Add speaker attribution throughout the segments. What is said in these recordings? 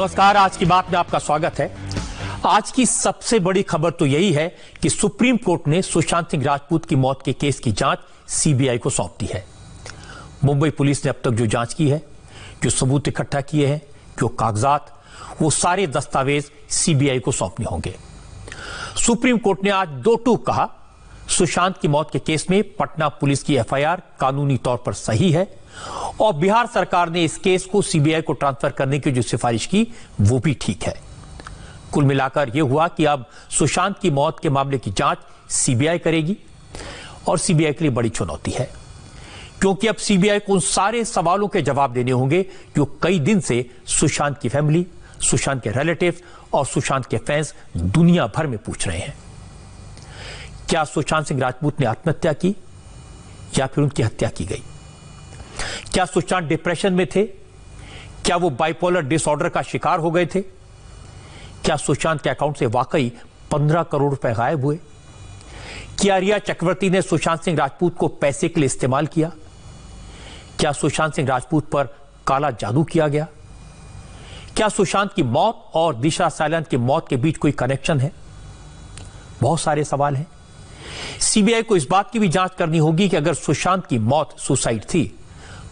Speaker 1: नमस्कार, आज की बात में आपका स्वागत है। आज की सबसे बड़ी खबर तो यही है कि सुप्रीम कोर्ट ने सुशांत सिंह राजपूत की मौत के केस की जांच सीबीआई को सौंप दी है। मुंबई पुलिस ने अब तक जो जांच की है, जो सबूत इकट्ठा किए हैं, जो कागजात, वो सारे दस्तावेज सीबीआई को सौंपने होंगे। सुप्रीम कोर्ट ने आज दो टूक कहा, सुशांत की मौत के केस में पटना पुलिस की एफआईआर कानूनी तौर पर सही है और बिहार सरकार ने इस केस को सीबीआई को ट्रांसफर करने की जो सिफारिश की वो भी ठीक है। कुल मिलाकर यह हुआ कि अब सुशांत की मौत के मामले की जांच सीबीआई करेगी और सीबीआई के लिए बड़ी चुनौती है, क्योंकि अब सीबीआई को उन सारे सवालों के जवाब देने होंगे जो कई दिन से सुशांत की फैमिली, सुशांत के रिलेटिव्स और सुशांत के फैंस दुनिया भर में पूछ रहे हैं। क्या सुशांत सिंह राजपूत ने आत्महत्या की या फिर उनकी हत्या की गई? क्या सुशांत डिप्रेशन में थे? क्या वो बाइपोलर डिसऑर्डर का शिकार हो गए थे? क्या सुशांत के अकाउंट से वाकई 15 करोड़ रुपए गायब हुए? क्या रिया चक्रवर्ती ने सुशांत सिंह राजपूत को पैसे के लिए इस्तेमाल किया? क्या सुशांत सिंह राजपूत पर काला जादू किया गया? क्या सुशांत की मौत और दिशा साइलेंट की मौत के बीच कोई कनेक्शन है? बहुत सारे सवाल हैं। सीबीआई को इस बात की भी जांच करनी होगी कि अगर सुशांत की मौत सुसाइड थी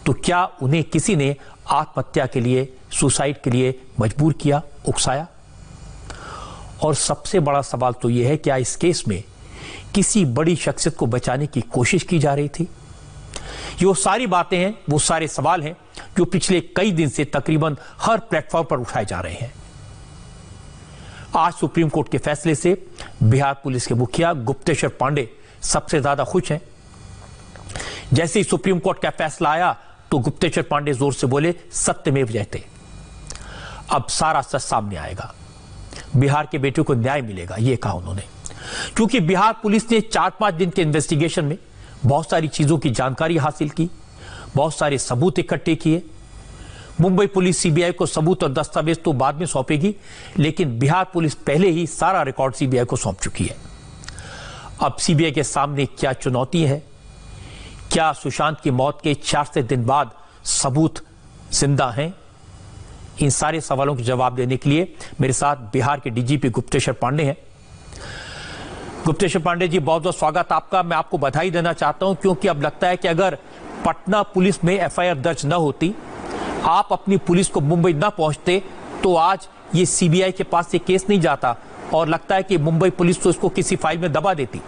Speaker 1: तो क्या उन्हें किसी ने आत्महत्या के लिए, सुसाइड के लिए मजबूर किया, उकसाया? और सबसे बड़ा सवाल तो यह है, क्या इस केस में किसी बड़ी शख्सियत को बचाने की कोशिश की जा रही थी? ये वो सारी बातें हैं, वो सारे सवाल हैं जो पिछले कई दिन से तकरीबन हर प्लेटफॉर्म पर उठाए जा रहे हैं। आज सुप्रीम कोर्ट के फैसले से बिहार पुलिस के मुखिया गुप्तेश्वर पांडे सबसे ज्यादा खुश हैं। जैसे ही सुप्रीम कोर्ट का फैसला आया तो गुप्तेश्वर पांडे जोर से बोले, सत्यमेव जयते। अब सारा सच सामने आएगा, बिहार के बेटे को न्याय मिलेगा, यह कहा उन्होंने। क्योंकि बिहार पुलिस ने 4-5 दिन के इन्वेस्टिगेशन में बहुत सारी चीजों की जानकारी हासिल की, बहुत सारे सबूत इकट्ठे किए। मुंबई पुलिस सीबीआई को सबूत और दस्तावेज तो बाद में सौंपेगी, लेकिन बिहार पुलिस पहले ही सारा रिकॉर्ड सीबीआई को सौंप चुकी है। अब सीबीआई के सामने क्या चुनौती है? क्या सुशांत की मौत के 4 दिन बाद सबूत जिंदा हैं? इन सारे सवालों के जवाब देने के लिए मेरे साथ बिहार के डीजीपी गुप्तेश्वर पांडे हैं। गुप्तेश्वर पांडे जी, बहुत बहुत स्वागत आपका। मैं आपको बधाई देना चाहता हूं, क्योंकि अब लगता है कि अगर पटना पुलिस में एफआईआर दर्ज न होती, आप अपनी पुलिस को मुंबई न पहुंचते, तो आज ये सीबीआई के पास ये केस नहीं जाता और लगता है कि मुंबई पुलिस तो इसको किसी फाइल में दबा देती।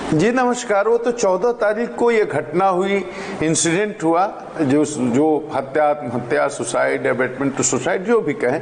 Speaker 2: जी नमस्कार। वो तो 14 तारीख को ये घटना हुई, इंसिडेंट हुआ, जो हत्या, सुसाइड, एबेटमेंट टू सुसाइड, जो भी कहें।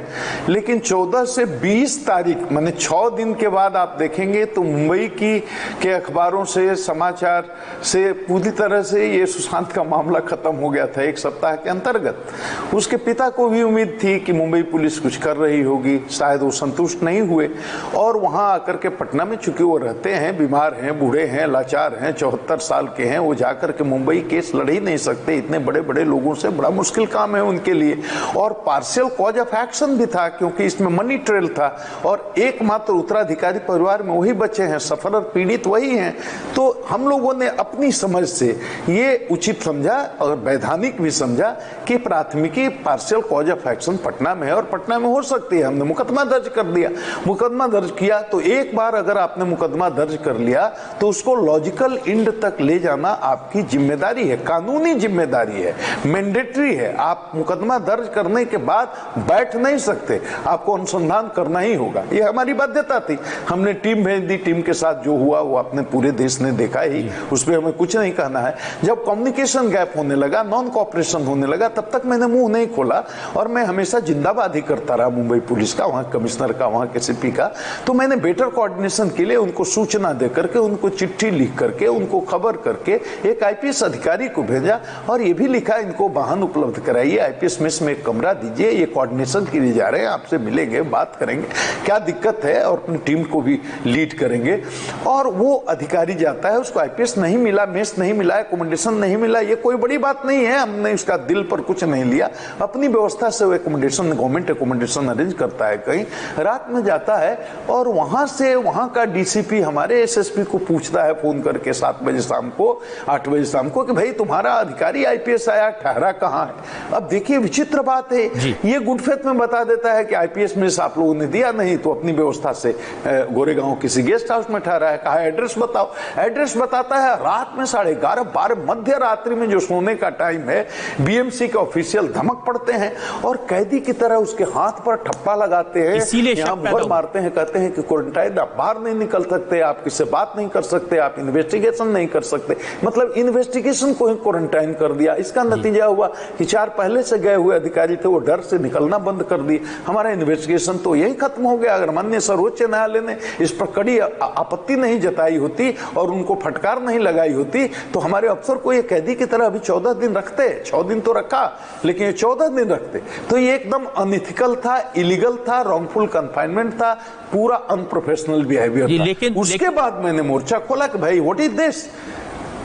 Speaker 2: लेकिन 14 से 20 तारीख माने 6 दिन के बाद आप देखेंगे तो मुंबई के अखबारों से, समाचार से पूरी तरह से ये सुशांत का मामला खत्म हो गया था एक सप्ताह के अंतर्गत। उसके पिता को भी उम्मीद थी कि मुंबई पुलिस कुछ कर रही होगी, शायद वो संतुष्ट नहीं हुए और वहां आकर के पटना में, चूंकि वो रहते हैं, बीमार हैं, बूढ़े हैं, लाचार हैं, 74 साल के हैं, वो जाकर के मुंबई केस लड़ ही नहीं सकते। इतने बड़े बड़े लोगों से बड़ा मुश्किल काम है उनके लिए। और पार्शियल कॉज ऑफ एक्शन भी था, क्योंकि इसमें मनी ट्रेल था और एकमात्र उत्तराधिकारी परिवार में वही बचे हैं, सफर और पीड़ित वही हैं। तो हम लोगों ने अपनी समझ से ये उचित समझा और वैधानिक भी समझा कि प्राथमिकी partial cause of action Patna में है और पटना में हो सकती है। हमने मुकदमा दर्ज कर दिया। मुकदमा दर्ज किया तो एक बार अगर आपने मुकदमा दर्ज कर लिया तो उसको लॉजिकल एंड तक ले जाना आपकी जिम्मेदारी है, कानूनी जिम्मेदारी है, मैंडेटरी है। आप मुकदमा दर्ज करने के बाद बैठ नहीं सकते, आपको अनुसंधान करना ही होगा। ये हमारी बाध्यता थी। हमने टीम भेज दी, टीम के साथ जो हुआ वो अपने पूरे देश ने देखा ही, उस पर हमें कुछ नहीं कहना है। जब कम्युनिकेशन गैप होने लगा, नॉन कोऑपरेशन होने लगा, तब तक मैंने मुंह नहीं खोला और मैं हमेशा जिंदाबाद ही करता रहा मुंबई पुलिस का, वहां कमिश्नर का, वहां के सीपी का। तो मैंने बेटर कोऑर्डिनेशन के लिए उनको सूचना दे करके, उनको चिट्ठी लिख करके, उनको खबर करके एक आईपीएस अधिकारी को भेजा और ये भी लिखा, इनको वाहन उपलब्ध कराइए, आईपीएस मेस में एक कमरा दीजिए, ये कोऑर्डिनेशन के लिए जा रहे हैं, आपसे मिलेंगे, बात करेंगे, क्या दिक्कत है, और अपनी टीम को भी लीड करेंगे। और वो अधिकारी जाता है, उसको आईपीएस नहीं मिला, मेस नहीं मिला, एकोमोडेशन नहीं मिला, ये कोई बड़ी बात नहीं है, हमने उसका दिल पर कुछ नहीं लिया, अपनी व्यवस्था से वो एकोमोडेशन, गवर्नमेंट एकोमोडेशन अरेंज करता है। कहीं रात में जाता है और वहां से वहां का डीसीपी हमारे एसएसपी को पूछता है फोन करके 7 बजे शाम को, 8 बजे शाम को, कि भाई तुम्हारा अधिकारी आईपीएस आया, ठहरा कहाँ है। अब देखिए विचित्र बात है, ये गुड फेथ में बता देता है कि आईपीएस में आप लोगों ने दिया नहीं तो अपनी व्यवस्था से गोरेगांव किसी गेस्ट हाउस में ठहरा है। कहा एड्रेस बताओ, एड्रेस बताता है रात में 11:30 12 मध्य रात्रि में जो सोने का टाइम है, बीएमसी के ऑफिशियल धमक पड़ते हैं और कैदी की तरह उसके हाथ पर ठप्पा लगाते हैं, यहाँ मुहर मारते हैं, कहते हैं कि क्वारंटाइन, आप बाहर नहीं निकल सकते, आप किससे बात नहीं कर सकते, आप इन्वेस्टिगेशन नहीं कर सकते। मतलब इन्वेस्टिगेशन को ही क्वारंटाइन कर दिया। इसका नतीजा हुआ कि 4 पहले से गए हुए अधिकारी थे, वो डर से निकलना बंद कर दिए। हमारा इन्वेस्टिगेशन तो यही खत्म हो गया। अगर माननीय सर्वोच्च न्यायालय ने इस पर कड़ी आपत्ति नहीं जताई होती और उनको फटकार नहीं लगाई होती तो हमारे अफसर को ये कैदी की तरह अभी 14 दिन रखते। 6 दिन तो रखा, लेकिन ये 14 दिन रखते तो ये एकदम अनइथिकल था, इलीगल था, रॉन्गफुल कन्फाइनमेंट था, पूरा अनप्रोफेशनल बिहेवियर था। उसके बाद मैंने मोर्चा खोला कि भाई व्हाट इज दिस,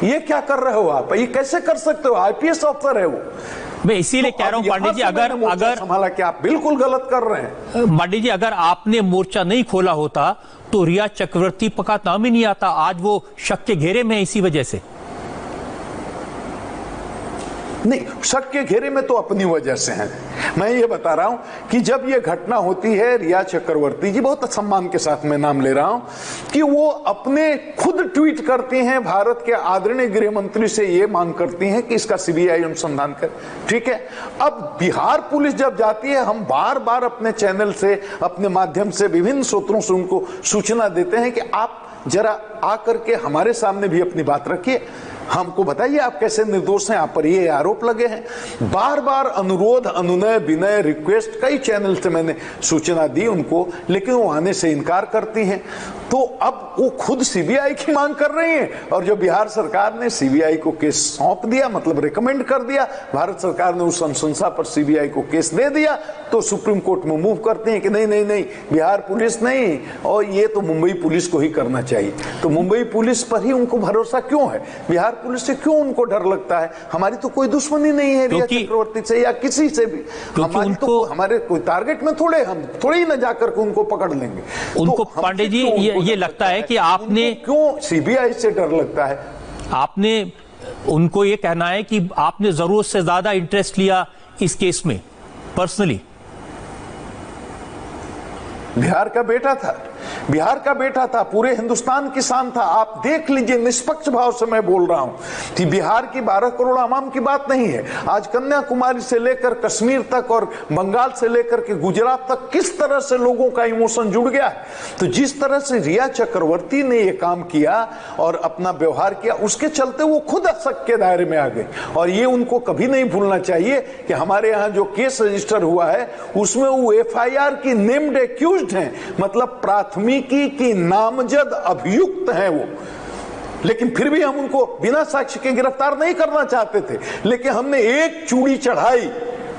Speaker 2: ये क्या कर रहे हो आप, ये कैसे कर सकते हो, आईपीएस अफसर है वो।
Speaker 1: मैं इसीलिए कह रहा हूं पांडे जी, अगर
Speaker 2: संभाला कि आप बिल्कुल गलत कर रहे हैं।
Speaker 1: पांडे जी, अगर आपने मोर्चा नहीं खोला होता तो रिया चक्रवर्ती का नाम ही नहीं आता। आज वो शक के घेरे में है इसी वजह से।
Speaker 2: नहीं, शक के घेरे में तो अपनी वजह से हैं। मैं ये बता रहा हूं कि जब ये घटना होती है, रिया चक्रवर्ती जी, बहुत सम्मान के साथ मैं नाम ले रहा हूं, कि वो अपने खुद ट्वीट करती हैं, भारत के आदरणीय गृह मंत्री से ये मांग करती हैं कि इसका सीबीआई अनुसंधान करे। ठीक है, अब बिहार पुलिस जब जाती है, हम बार बार अपने चैनल से, अपने माध्यम से, विभिन्न स्रोतों से उनको सूचना देते हैं कि आप जरा आकर के हमारे सामने भी अपनी बात रखिए, हमको बताइए आप कैसे निर्दोष हैं, आप पर ये आरोप लगे हैं। बार बार अनुरोध, अनुनय, विनय, रिक्वेस्ट कई चैनल से मैंने सूचना दी उनको, लेकिन वो आने से इनकार करती हैं। तो अब वो खुद सीबीआई की मांग कर रही हैं और जो बिहार सरकार ने सीबीआई को केस सौंप दिया, मतलब रिकमेंड कर दिया, भारत सरकार ने उस अनुशंसा पर सीबीआई को केस दे दिया, तो सुप्रीम कोर्ट में मूव करते हैं कि नहीं नहीं नहीं, बिहार पुलिस नहीं, और ये तो मुंबई पुलिस को ही करना चाहिए। तो मुंबई पुलिस पर ही उनको भरोसा क्यों है, बिहार पुलिस से क्यों उनको डर लगता है? हमारी तो कोई दुश्मनी नहीं है रिया चक्रवर्ती से या किसी से भी, हमारी तो हमारे कोई टारगेट में थोड़े, हम थोड़ी ही न जाकर के उनको पकड़ लेंगे।
Speaker 1: उनको तो पांडे जी ये लगता है कि आपने
Speaker 2: क्यों सीबीआई से डर लगता है?
Speaker 1: आपने उनको ये कहना है कि आपने जरूरत से ज्यादा इंटरेस्ट लिया इस केस में पर्सनली।
Speaker 2: बिहार का बेटा था, बिहार का बेटा था, पूरे हिंदुस्तान की शान था। आप देख लीजिए, निष्पक्ष भाव से मैं बोल रहा हूं कि बिहार की 12 करोड़ आवाम की बात नहीं है। आज कन्याकुमारी से लेकर कश्मीर तक और बंगाल से लेकर के गुजरात तक किस तरह से लोगों का इमोशन जुड़ गया है। तो जिस तरह से रिया चक्रवर्ती ने यह काम किया और अपना व्यवहार किया, उसके चलते वो खुद शक के दायरे में आ गए। और ये उनको कभी नहीं भूलना चाहिए कि हमारे यहाँ जो केस रजिस्टर हुआ है उसमें वो एफआईआर की नेम्ड एक्यूज्ड हैं, मतलब प्राथमिकी की नामजद अभियुक्त हैं वो। लेकिन फिर भी हम उनको बिना साक्ष्य के गिरफ्तार नहीं करना चाहते थे, लेकिन हमने एक चूड़ी चढ़ाई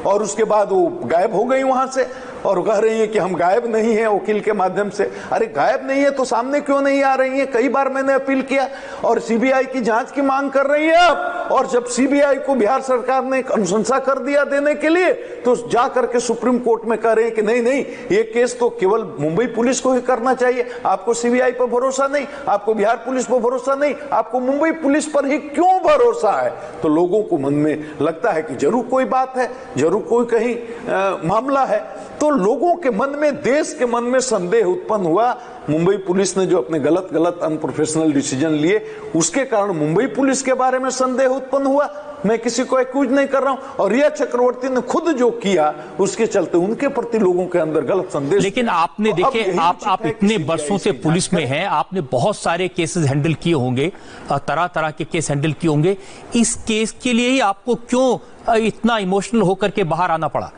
Speaker 2: और उसके बाद वो गायब हो गई वहां से और कह रही है कि हम गायब नहीं हैं वकील के माध्यम से। अरे गायब नहीं है तो सामने क्यों नहीं आ रही है? कई बार मैंने अपील किया और सीबीआई की जांच की मांग कर रही है आप। और जब सीबीआई को बिहार सरकार ने अनुशंसा कर दिया देने के लिए, तो जा करके सुप्रीम कोर्ट में कह रहे हैं कि नहीं नहीं, ये केस तो केवल मुंबई पुलिस को ही करना चाहिए, आपको सीबीआई पर भरोसा नहीं, आपको बिहार पुलिस पर भरोसा नहीं, आपको मुंबई पुलिस पर ही क्यों भरोसा है? तो लोगों को मन में लगता है कि जरूर कोई बात है, जरूर कोई कहीं मामला है। तो लोगों के मन में, देश के मन में संदेह उत्पन्न हुआ। मुंबई पुलिस ने जो अपने गलत अनप्रोफेशनल डिसीजन लिए, उसके कारण मुंबई पुलिस के बारे में संदेह उत्पन्न हुआ। मैं किसी को एक्यूज नहीं कर रहा हूं। और रिया चक्रवर्ती ने खुद जो किया, उसके चलते उनके प्रति लोगों के अंदर गलत संदेश।
Speaker 1: लेकिन आपने देखे, आप इतने वर्षों से पुलिस में हैं, आपने बहुत सारे केसेस हैंडल किए होंगे, तरह तरह के केस हैंडल किए होंगे। इस केस के लिए ही आपको क्यों इतना इमोशनल होकर के बाहर आना पड़ा?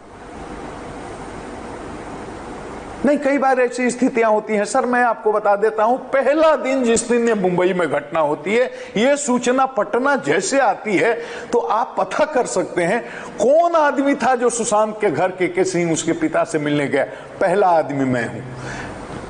Speaker 2: नहीं, कई बार ऐसी स्थितियां होती हैं सर। मैं आपको बता देता हूं, पहला दिन जिस दिन ये मुंबई में घटना होती है, ये सूचना पटना जैसे आती है, तो आप पता कर सकते हैं कौन आदमी था जो सुशांत के घर के सिंह उसके पिता से मिलने गया। पहला आदमी मैं हूं।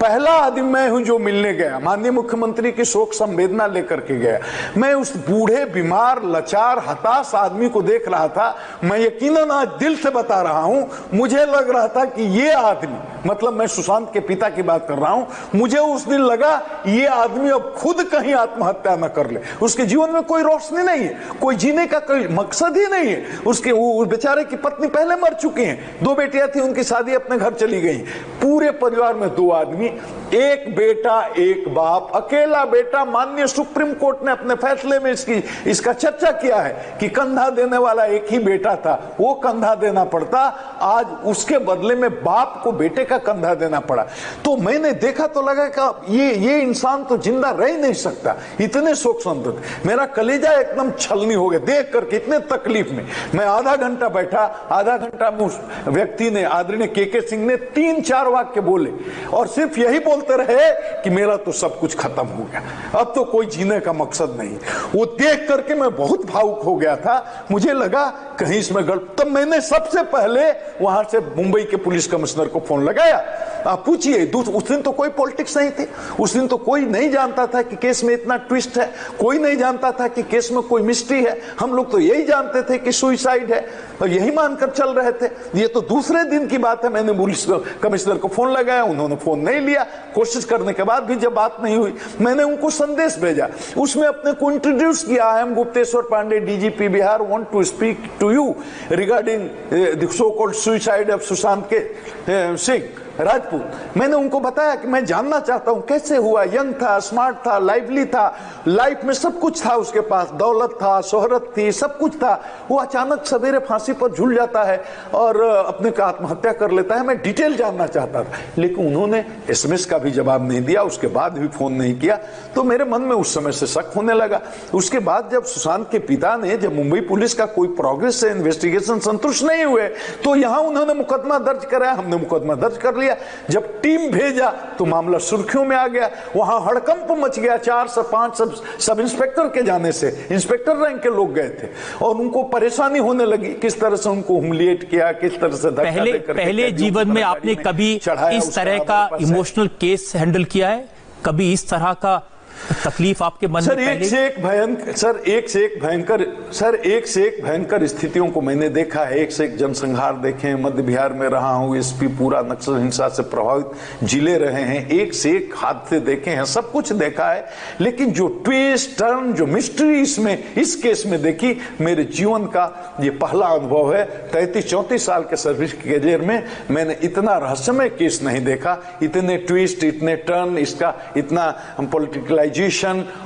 Speaker 2: पहला आदमी मैं हूं जो मिलने गया, माननीय मुख्यमंत्री की शोक संवेदना लेकर के गया। मैं उस बूढ़े, बीमार, लाचार, हताश आदमी को देख रहा था। मैं यकीनन आज दिल से बता रहा हूं, मुझे लग रहा था कि ये आदमी, मतलब मैं सुशांत के पिता की बात कर रहा हूं, मुझे उस दिन लगा ये आदमी अब खुद कहीं आत्महत्या न कर ले। उसके जीवन में कोई रोशनी नहीं है, कोई जीने का कोई मकसद ही नहीं है। उसके वो बेचारे की पत्नी पहले मर चुकी हैं, 2 बेटियां थी, उनकी शादी अपने घर चली गई। पूरे परिवार में 2 आदमी, एक बेटा एक बाप, अकेला बेटा। माननीय सुप्रीम कोर्ट ने अपने फैसले में इसका चर्चा किया है कि कंधा देने वाला एक ही बेटा था, वो कंधा देना पड़ता, आज उसके बदले में बाप को बेटे का कंधा देना पड़ा। तो मैंने देखा तो लगा कि ये इंसान तो जिंदा रह ही नहीं सकता, इतने शोक संतप्त। मेरा कलेजा एकदम छलनी हो गया देख करके, इतने तकलीफ में। मैं आधा घंटा बैठा, आधा घंटा में उस व्यक्ति ने, आदरणीय के सिंह ने 3-4 वाक्य बोले और सिर्फ यही बोलते रहे कि मेरा तो सब कुछ खत्म हो गया, अब तो कोई जीने का मकसद नहीं। वो देख करके मैं बहुत भावुक हो गया था, मुझे लगा कहीं इसमें गड़बड़। तब मैंने सबसे पहले वहां से मुंबई के पुलिस कमिश्नर को फोन लगाया। आप पूछिए, उस दिन तो कोई पॉलिटिक्स नहीं थी, उस दिन तो कोई नहीं जानता था कि केस में इतना ट्विस्ट है, कोई नहीं जानता था कि केस में कोई मिस्ट्री है। हम लोग तो यही जानते थे कि सुसाइड है और यही मानकर चल रहे थे। ये तो दूसरे दिन की बात है। मैंने पुलिस कमिश्नर को फोन लगाया, उन्होंने फोन नहीं लिया। कोशिश करने के बाद भी जब बात नहीं हुई, मैंने उनको संदेश भेजा, उसमें अपने को इंट्रोड्यूस किया। I am Gupteshwar Pandey, DGP Bihar, want to speak to you regarding the so called suicide of Sushant K Singh Rajput. मैंने उनको बताया कि मैं जानना चाहता हूं कैसे हुआ। यंग था, स्मार्ट था, लाइवली था, लाइफ में सब कुछ था उसके पास, दौलत था, शोहरत थी, सब कुछ था। वो अचानक सवेरे फांसी पर झूल जाता है और अपने का आत्महत्या कर लेता है। मैं डिटेल जानना चाहता था, लेकिन उन्होंने एसएमएस का भी जवाब नहीं दिया, उसके बाद भी फोन नहीं किया। तो मेरे मन में उस समय से शक होने लगा। उसके बाद जब सुशांत के पिता ने, जब मुंबई पुलिस का कोई प्रोग्रेस से इन्वेस्टिगेशन संतुष्ट नहीं हुए, तो यहां उन्होंने मुकदमा दर्ज कराया, हमने मुकदमा दर्ज कर लिया। जब टीम भेजा तो मामला सुर्खियों में आ गया। वहां हड़कंप मच गया। 4 से 5 सब इंस्पेक्टर के जाने से, इंस्पेक्टर रैंक के लोग गए थे और उनको परेशानी होने लगी, किस तरह से उनको हुमिलिएट किया, किस तरह से धक्का देकर।
Speaker 1: पहले जीवन में आपने कभी इस तरह का इमोशनल केस हैंडल किया है? कभी इस तरह का तकलीफ आपके मन में?
Speaker 2: एक से एक भयंकर स्थितियों को मैंने देखा है। एक से एक जनसंहार देखे हैं। मध्य बिहार में रहा हूं, एसपी पूरा नक्सल हिंसा से प्रभावित जिले रहे हैं। एक से एक हादसे देखे हैं, सब कुछ देखा है। लेकिन जो ट्विस्ट टर्न, जो मिस्ट्री इसमें, इस केस में देखी, मेरे जीवन का ये पहला अनुभव है। 33-34 साल के सर्विस करियर में मैंने इतना रहस्यमय केस नहीं देखा, इतने ट्विस्ट, इतने टर्न, इसका इतना पॉलिटिकलाइजेशन।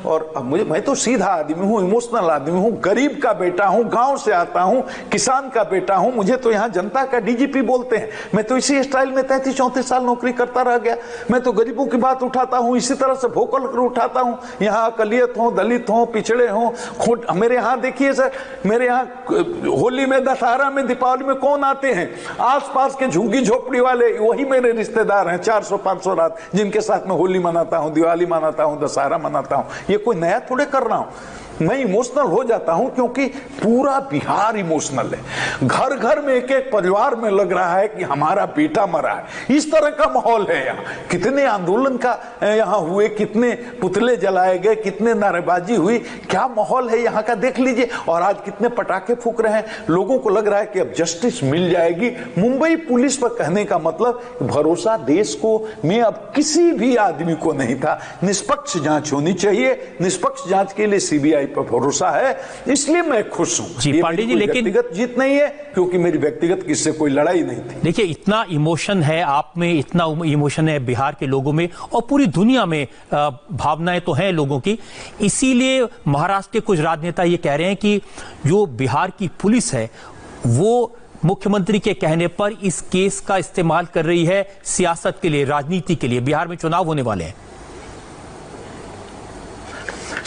Speaker 2: और मैं तो सीधा आदमी हूं, इमोशनल आदमी हूं, गरीब का बेटा हूं, गांव से आता हूं, किसान का बेटा हूं। मुझे तो यहां जनता का डीजीपी बोलते हैं। मैं तो इसी स्टाइल में 33-34 साल नौकरी करता रह गया। मैं तो गरीबों की बात उठाता हूं, इसी तरह से भोकल कर उठाता हूं। यहां अकलियत हो, दलित हो, पिछड़े हो, मेरे यहां देखिए सर, मेरे यहां होली में, दशहरा में, दीपावली में कौन आते हैं? आसपास के झुग्गी झोपड़ी वाले, वही मेरे रिश्तेदार हैं। 400-500 रात जिनके साथ में होली मनाता हूं, दिवाली मनाता हूं, दशहरा मनाता हूं। ये कोई नया थोड़े कर रहा हूं। मैं इमोशनल हो जाता हूं क्योंकि पूरा बिहार इमोशनल है। घर घर में, एक एक परिवार में लग रहा है कि हमारा बेटा मरा है। इस तरह का माहौल है यहाँ। कितने आंदोलन का यहाँ हुए, कितने पुतले जलाए गए, कितने नारेबाजी हुई, क्या माहौल है यहाँ का देख लीजिए। और आज कितने पटाखे फूक रहे हैं। लोगों को लग रहा है कि अब जस्टिस मिल जाएगी। मुंबई पुलिस पर कहने का मतलब भरोसा देश को में अब किसी भी आदमी को नहीं था। निष्पक्ष जांच होनी चाहिए। निष्पक्ष जांच के लिए सीबीआई पर भरोसा है, इसलिए मैं खुश हूं।
Speaker 1: जी पांडे जी, लेकिन
Speaker 2: व्यक्तिगत जीत नहीं है, क्योंकि मेरी व्यक्तिगत किससे कोई लड़ाई नहीं थी।
Speaker 1: देखिए, इतना इमोशन है आप में, इतना इमोशन है बिहार के लोगों में और पूरी दुनिया में भावनाएं तो हैं लोगों की। इसीलिए महाराष्ट्र के कुछ राजनेता ये कह रहे हैं कि जो बिहार की पुलिस है वो मुख्यमंत्री के कहने पर इस केस का इस्तेमाल कर रही है सियासत के लिए, राजनीति के लिए। बिहार में चुनाव होने वाले हैं।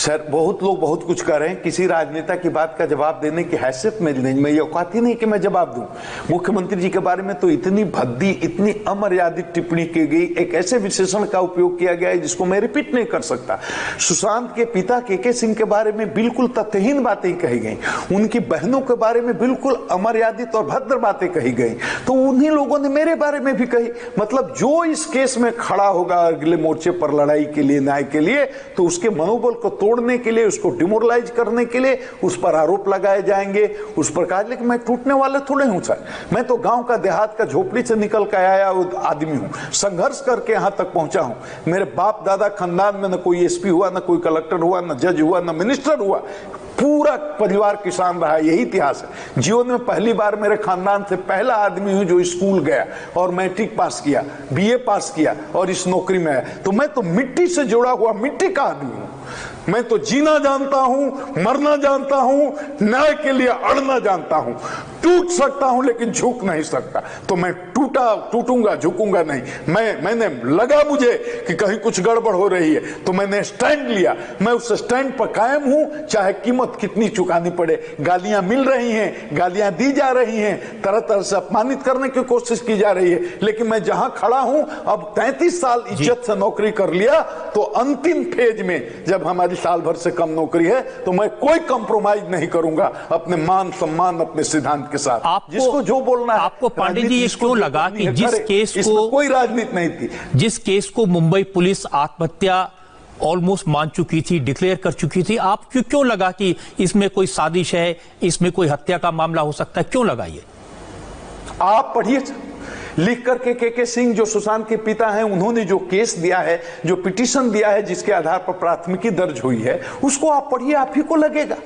Speaker 2: सर, बहुत लोग बहुत कुछ कह रहे हैं, किसी राजनेता की बात का जवाब देने की हैसियत मेरी नहीं, मैं ये औकात ही नहीं कि मैं जवाब दूं। मुख्यमंत्री जी के बारे में तो इतनी भद्दी, इतनी अमर्यादित टिप्पणी की गई, एक ऐसे विशेषण का उपयोग किया गया है जिसको मैं रिपीट नहीं कर सकता। सुशांत के पिता के सिंह के बारे में बिल्कुल तथ्यहीन बातें कही गई, उनकी बहनों के बारे में बिल्कुल अमर्यादित और भद्र बातें कही गई, तो उन्हीं लोगों ने मेरे बारे में भी कही। मतलब जो इस केस में खड़ा होगा अगले मोर्चे पर लड़ाई के लिए, न्याय के लिए, तो उसके मनोबल को तोड़ने के लिए, उसको डिमोरलाइज करने के लिए उस पर आरोप लगाए जाएंगे, उस पर कहा। लेकिन मैं टूटने वाले थोड़े हूं सर, मैं तो गांव का, देहात का, झोपड़ी से निकल कर आया आदमी हूं, संघर्ष करके यहां तक पहुंचा हूं। मेरे बाप दादा खानदान में न कोई एसपी हुआ, न कोई कलेक्टर हुआ, न जज हुआ, न मिनिस्टर हुआ, पूरा परिवार किसान रहा, यही इतिहास है। जीवन में पहली बार मेरे खानदान से पहला आदमी हूं जो स्कूल गया और मैट्रिक पास किया, बीए पास किया और इस नौकरी में आया। तो मैं तो मिट्टी से जुड़ा हुआ मिट्टी का आदमी हूं। मैं तो जीना जानता हूं, मरना जानता हूं, न्याय के लिए अड़ना जानता हूं। टूट सकता हूं लेकिन झुक नहीं सकता। तो मैं टूटूंगा, झुकूंगा नहीं। मैंने लगा मुझे कि कहीं कुछ गड़बड़ हो रही है तो मैंने स्टैंड लिया। मैं उस स्टैंड पर कायम हूं, चाहे कीमत कितनी चुकानी पड़े। गालियां मिल रही हैं, गालियां दी जा रही हैं, तरह तरह से अपमानित करने की कोशिश की जा रही है, लेकिन मैं जहां खड़ा हूं, अब 33 साल इज्जत से नौकरी कर लिया, तो अंतिम फेज में जब हमारी साल भर से कम नौकरी है तो मैं कोई कंप्रोमाइज नहीं करूंगा अपने मान सम्मान, अपने सिद्धांत के साथ। जिसको जो बोलना है।
Speaker 1: आपको पांडे जी ये क्यों लगा कि जिस केस को,
Speaker 2: कोई राजनीति नहीं थी,
Speaker 1: जिस केस को मुंबई पुलिस आत्महत्या ऑलमोस्ट मान चुकी थी, डिक्लेयर कर चुकी थी, आप क्यों लगा कि इसमें कोई साजिश है, इसमें कोई हत्या का मामला हो सकता है, क्यों लगा ये?
Speaker 2: आप पढ़िए लिख करके के सिंह जो सुशांत के पिता हैं, उन्होंने जो केस दिया है, जो पिटीशन दिया है, जिसके आधार पर प्राथमिकी दर्ज हुई है, उसको आप पढ़िए, आप ही को लगेगा।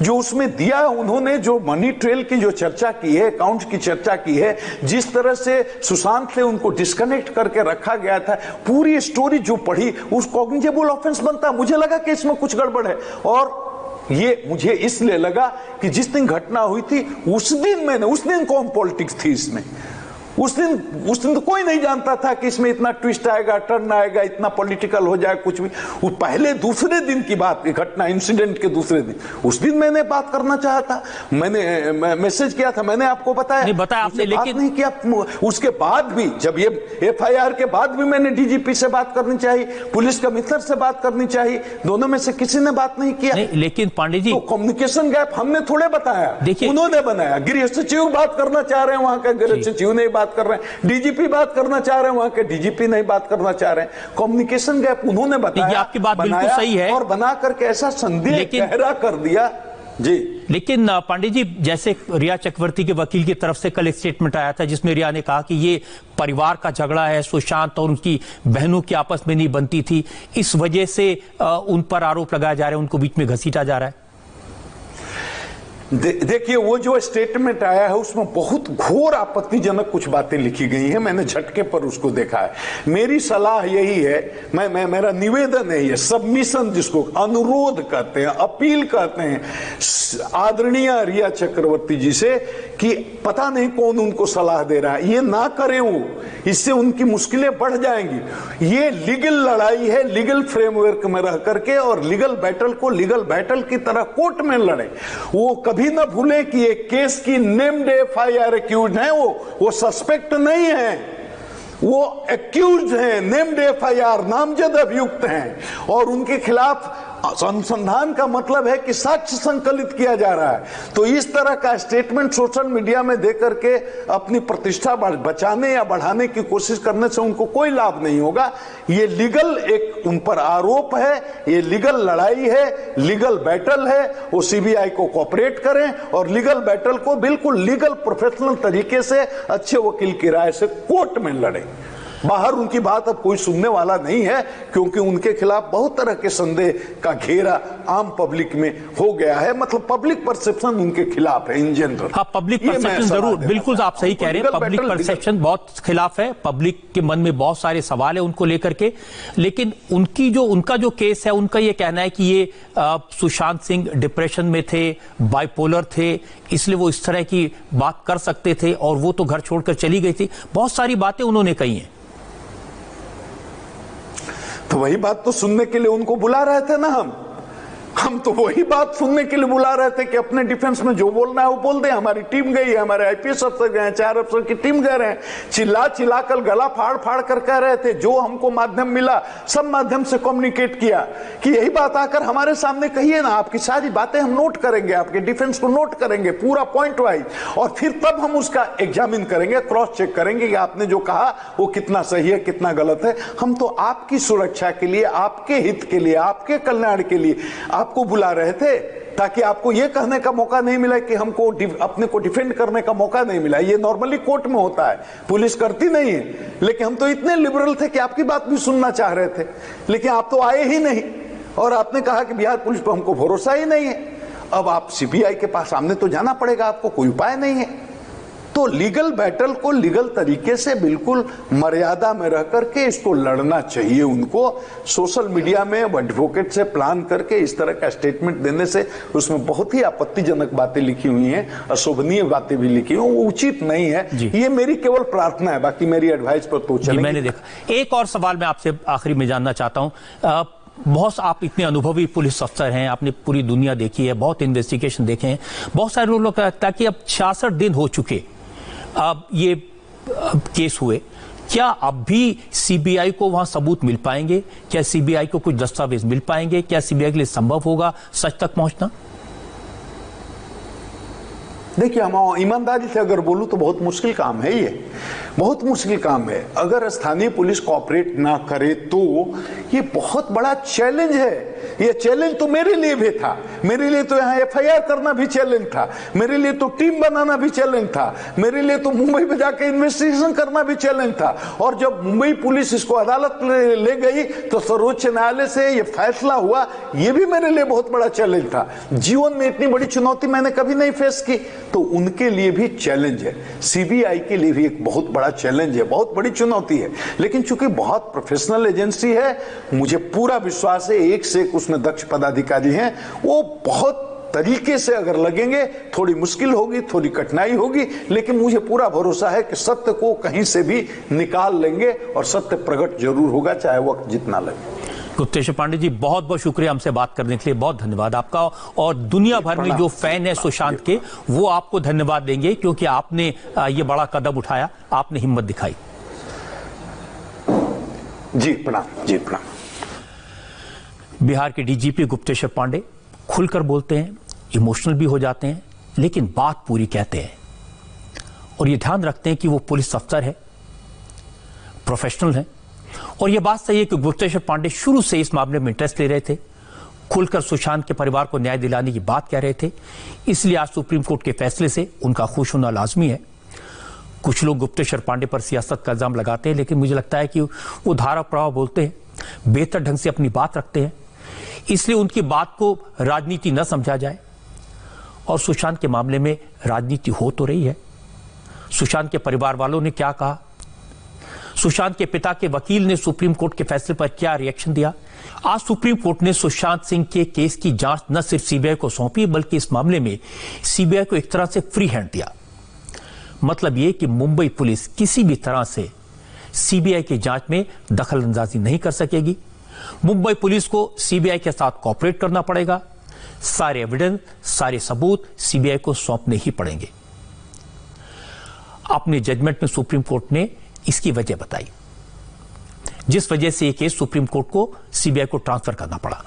Speaker 2: जो उसमें दिया उन्होंने, जो मनी ट्रेल की जो चर्चा की है, अकाउंट की चर्चा की है, जिस तरह से सुशांत से उनको डिस्कनेक्ट करके रखा गया था, पूरी स्टोरी जो पढ़ी, उस कॉग्निजेबल ऑफेंस बनता। मुझे लगा कि इसमें कुछ गड़बड़ है, और ये मुझे इसलिए लगा कि जिस दिन घटना हुई थी उस दिन कौन पॉलिटिक्स थी इसमें। उस दिन तो कोई नहीं जानता था कि इसमें इतना ट्विस्ट आएगा, टर्न आएगा, इतना पॉलिटिकल हो जाए कुछ भी। वो पहले दूसरे दिन की बात, घटना, इंसिडेंट के दूसरे दिन, उस दिन मैंने बात करना चाहा था, मैंने मैसेज किया था, मैंने आपको बताया।
Speaker 1: नहीं बताया आपने, लेकिन
Speaker 2: नहीं किया। उसके बाद भी, जब ये एफआईआर के बाद भी मैंने डीजीपी से बात करनी चाहिए, पुलिस कमिश्नर से बात करनी चाहिए, दोनों में से किसी ने बात नहीं किया।
Speaker 1: लेकिन पांडे जी,
Speaker 2: तो कम्युनिकेशन गैप हमने थोड़े बताया, देखिए उन्होंने बनाया। गृह सचिव बात करना चाह रहे हैं, वहां का गृह सचिव नहीं बात कर रहे हैं, डीजीपी बात करना चाह रहे हैं, वहां के डीजीपी नहीं बात करना चाह रहे हैं। कम्युनिकेशन गैप उन्होंने बताया,
Speaker 1: आपकी बात बिल्कुल सही है,
Speaker 2: और बना करके ऐसा संदेह गहरा कर दिया जी।
Speaker 1: लेकिन पांडे जी, जैसे रिया चक्रवर्ती के वकील की तरफ से कल एक स्टेटमेंट आया था जिसमें रिया ने कहा कि ये परिवार का झगड़ा है, सुशांत और उनकी बहनों की आपस में नहीं बनती थी, इस वजह से उन पर आरोप लगाया जा रहा है, उनको बीच में घसीटा जा रहा है।
Speaker 2: देखिए, वो जो स्टेटमेंट आया है उसमें बहुत घोर आपत्तिजनक कुछ बातें लिखी गई हैं, मैंने झटके पर उसको देखा है। मेरी सलाह यही है, मेरा निवेदन है, ये सबमिशन जिसको अनुरोध कहते हैं, अपील कहते हैं, आदरणीय रिया चक्रवर्ती जी से, कि पता नहीं कौन उनको सलाह दे रहा है, ये ना करें वो, इससे उनकी मुश्किलें बढ़ जाएंगी। ये लीगल लड़ाई है, लीगल फ्रेमवर्क में रह करके, और लीगल बैटल को लीगल बैटल की तरह कोर्ट में लड़े। वो कभी न भूले कि ये केस की नेम्ड एफआईआर एक्यूज है, वो सस्पेक्ट नहीं है, वो एक्यूज हैं, नेम्ड एफआईआर, नामजद अभियुक्त हैं, और उनके खिलाफ अनुसंधान का मतलब है कि साक्ष्य संकलित किया जा रहा है। तो इस तरह का स्टेटमेंट सोशल मीडिया में देकर के अपनी प्रतिष्ठा बचाने या बढ़ाने की कोशिश करने से उनको कोई लाभ नहीं होगा। ये लीगल एक उन पर आरोप है, ये लीगल लड़ाई है, लीगल बैटल है। वो सीबीआई को कोऑपरेट करें और लीगल बैटल को बिल्कुल लीगल प्रोफेशनल तरीके से अच्छे वकील की राय से कोर्ट में लड़ें। बाहर उनकी बात अब कोई सुनने वाला नहीं है, क्योंकि उनके खिलाफ बहुत तरह के संदेह का घेरा आम पब्लिक में हो गया है। मतलब पब्लिक परसेप्शन उनके खिलाफ है इन जनरल।
Speaker 1: हाँ, पब्लिक परसेप्शन जरूर, बिल्कुल आप सही कह रहे हैं, पब्लिक परसेप्शन बहुत खिलाफ है, पब्लिक के मन में बहुत सारे सवाल है उनको लेकर के। लेकिन उनका जो केस है, उनका ये कहना है कि ये सुशांत सिंह डिप्रेशन में थे, बाइपोलर थे, इसलिए वो इस तरह की बात कर सकते थे, और वो तो घर छोड़कर चली गई थी। बहुत सारी बातें उन्होंने कही हैं।
Speaker 2: तो वही बात तो सुनने के लिए उनको बुला रहे थे ना हम। हम तो वही बात सुनने के लिए बुला रहे थे कि अपने डिफेंस में जो बोलना है वो बोल दे। हमारी टीम गई है, हमारे आईपीएस अफसर गए हैं, 4 अफसर की टीम गए रहे हैं, चिल्ला चिल्ला कर गला फाड़ फाड़ कर कह रहे थे। जो हमको माध्यम मिला सब माध्यम से कम्युनिकेट किया कि यही बात आकर हमारे सामने कहिए ना, आपकी सारी बातें हम नोट करेंगे, आपके डिफेंस को नोट करेंगे पूरा पॉइंट वाइज, और फिर तब हम उसका एग्जामिन करेंगे, क्रॉस चेक करेंगे कि आपने जो कहा वो कितना सही है कितना गलत है। हम तो आपकी सुरक्षा के लिए, आपके हित के लिए, आपके कल्याण के लिए आपको बुला रहे थे, ताकि आपको यह कहने का मौका नहीं मिला कि हमको अपने को डिफेंड करने का मौका नहीं मिला। ये नॉर्मली कोर्ट में होता है, पुलिस करती नहीं है, लेकिन हम तो इतने लिबरल थे कि आपकी बात भी सुनना चाह रहे थे, लेकिन आप तो आए ही नहीं और आपने कहा कि बिहार पुलिस पर हमको भरोसा ही नहीं है। अब आप सीबीआई के पास सामने तो जाना पड़ेगा, आपको कोई उपाय नहीं है। तो लीगल बैटल को लीगल तरीके से बिल्कुल मर्यादा में रह करके इसको लड़ना चाहिए उनको। सोशल मीडिया में एडवोकेट से प्लान करके इस तरह का स्टेटमेंट देने से उसमें बहुत ही आपत्तिजनक बातें लिखी हुई हैं, अशोभनीय बातें भी लिखी हुई, वो उचित नहीं है। ये मेरी केवल प्रार्थना है, बाकी मेरी एडवाइस पर तो चलेगी।
Speaker 1: मैंने देखा। एक और सवाल मैं आपसे आखिरी में जानना चाहता हूं, बहुत आप इतने अनुभवी पुलिस अफसर हैं, आपने पूरी दुनिया देखी है, बहुत इन्वेस्टिगेशन देखे हैं, बहुत सारे लोगों को लगता है कि अब 66 दिन हो चुके अब ये केस हुए, क्या अब भी सीबीआई को वहां सबूत मिल पाएंगे? क्या सीबीआई को कुछ दस्तावेज मिल पाएंगे? क्या सीबीआई के लिए संभव होगा सच तक पहुंचना?
Speaker 2: देखिए, हम ईमानदारी से अगर बोलूं तो बहुत मुश्किल काम है, ये बहुत मुश्किल काम है। अगर स्थानीय पुलिस कोऑपरेट ना करे तो ये बहुत बड़ा चैलेंज है। ये चैलेंज तो मेरे लिए भी था, मेरे लिए तो यहाँ एफआईआर करना भी चैलेंज था, मेरे लिए तो टीम बनाना भी चैलेंज था, मेरे लिए तो मुंबई में जाकर इन्वेस्टिगेशन करना भी चैलेंज था। और जब मुंबई पुलिस इसको अदालत ले गई तो सर्वोच्च न्यायालय से ये फैसला हुआ, ये भी मेरे लिए बहुत बड़ा चैलेंज था। जीवन में इतनी बड़ी चुनौती मैंने कभी नहीं फेस की, तो उनके लिए भी चैलेंज है। सीबीआई के लिए भी एक बहुत बड़ा चैलेंज है, बहुत बड़ी चुनौती है। लेकिन चूंकि बहुत प्रोफेशनल एजेंसी है, मुझे पूरा विश्वास है एक से एक उसमें दक्ष पदाधिकारी हैं, वो बहुत तरीके से अगर लगेंगे, थोड़ी मुश्किल होगी, थोड़ी कठिनाई होगी, लेकिन मुझे पूरा भरोसा है कि सत्य को कहीं से भी निकाल लेंगे और सत्य प्रकट जरूर होगा, चाहे वक्त जितना लगे।
Speaker 1: गुप्तेश्वर पांडे जी, बहुत बहुत शुक्रिया हमसे बात करने के लिए, बहुत धन्यवाद आपका। और दुनिया भर में जो फैन है सुशांत के, वो आपको धन्यवाद देंगे, क्योंकि आपने ये बड़ा कदम उठाया, आपने हिम्मत दिखाई।
Speaker 2: जी प्रणाम, जी प्रणाम।
Speaker 1: बिहार के डीजीपी गुप्तेश्वर पांडे खुलकर बोलते हैं, इमोशनल भी हो जाते हैं, लेकिन बात पूरी कहते हैं और ये ध्यान रखते हैं कि वो पुलिस अफसर है, प्रोफेशनल है। और यह बात सही है कि गुप्तेश्वर पांडे शुरू से इस मामले में इंटरेस्ट ले रहे थे, खुलकर सुशांत के परिवार को न्याय दिलाने की बात कह रहे थे। इसलिए आज सुप्रीम कोर्ट के फैसले से उनका खुश होना लाजमी है। कुछ लोग गुप्तेश्वर पांडे पर सियासत का इल्जाम लगाते हैं, लेकिन मुझे लगता है कि वो धारा प्रवाह बोलते हैं, बेहतर ढंग से अपनी बात रखते हैं, इसलिए उनकी बात को राजनीति न समझा जाए। और सुशांत के मामले में राजनीति हो तो रही है। सुशांत के परिवार वालों ने क्या कहा, सुशांत के पिता के वकील ने सुप्रीम कोर्ट के फैसले पर क्या रिएक्शन दिया। आज सुप्रीम कोर्ट ने सुशांत सिंह के केस की जांच न सिर्फ सीबीआई को सौंपी, बल्कि इस मामले में सीबीआई को एक तरह से फ्री हैंड दिया। मतलब यह कि मुंबई पुलिस किसी भी तरह से सीबीआई की जांच में दखल अंदाजी नहीं कर सकेगी। मुंबई पुलिस को सीबीआई के साथ कोऑपरेट करना पड़ेगा, सारे एविडेंस, सारे सबूत सीबीआई को सौंपने ही पड़ेंगे। अपने जजमेंट में सुप्रीम कोर्ट ने इसकी वजह बताई, जिस वजह से यह केस सुप्रीम कोर्ट को सीबीआई को ट्रांसफर करना पड़ा।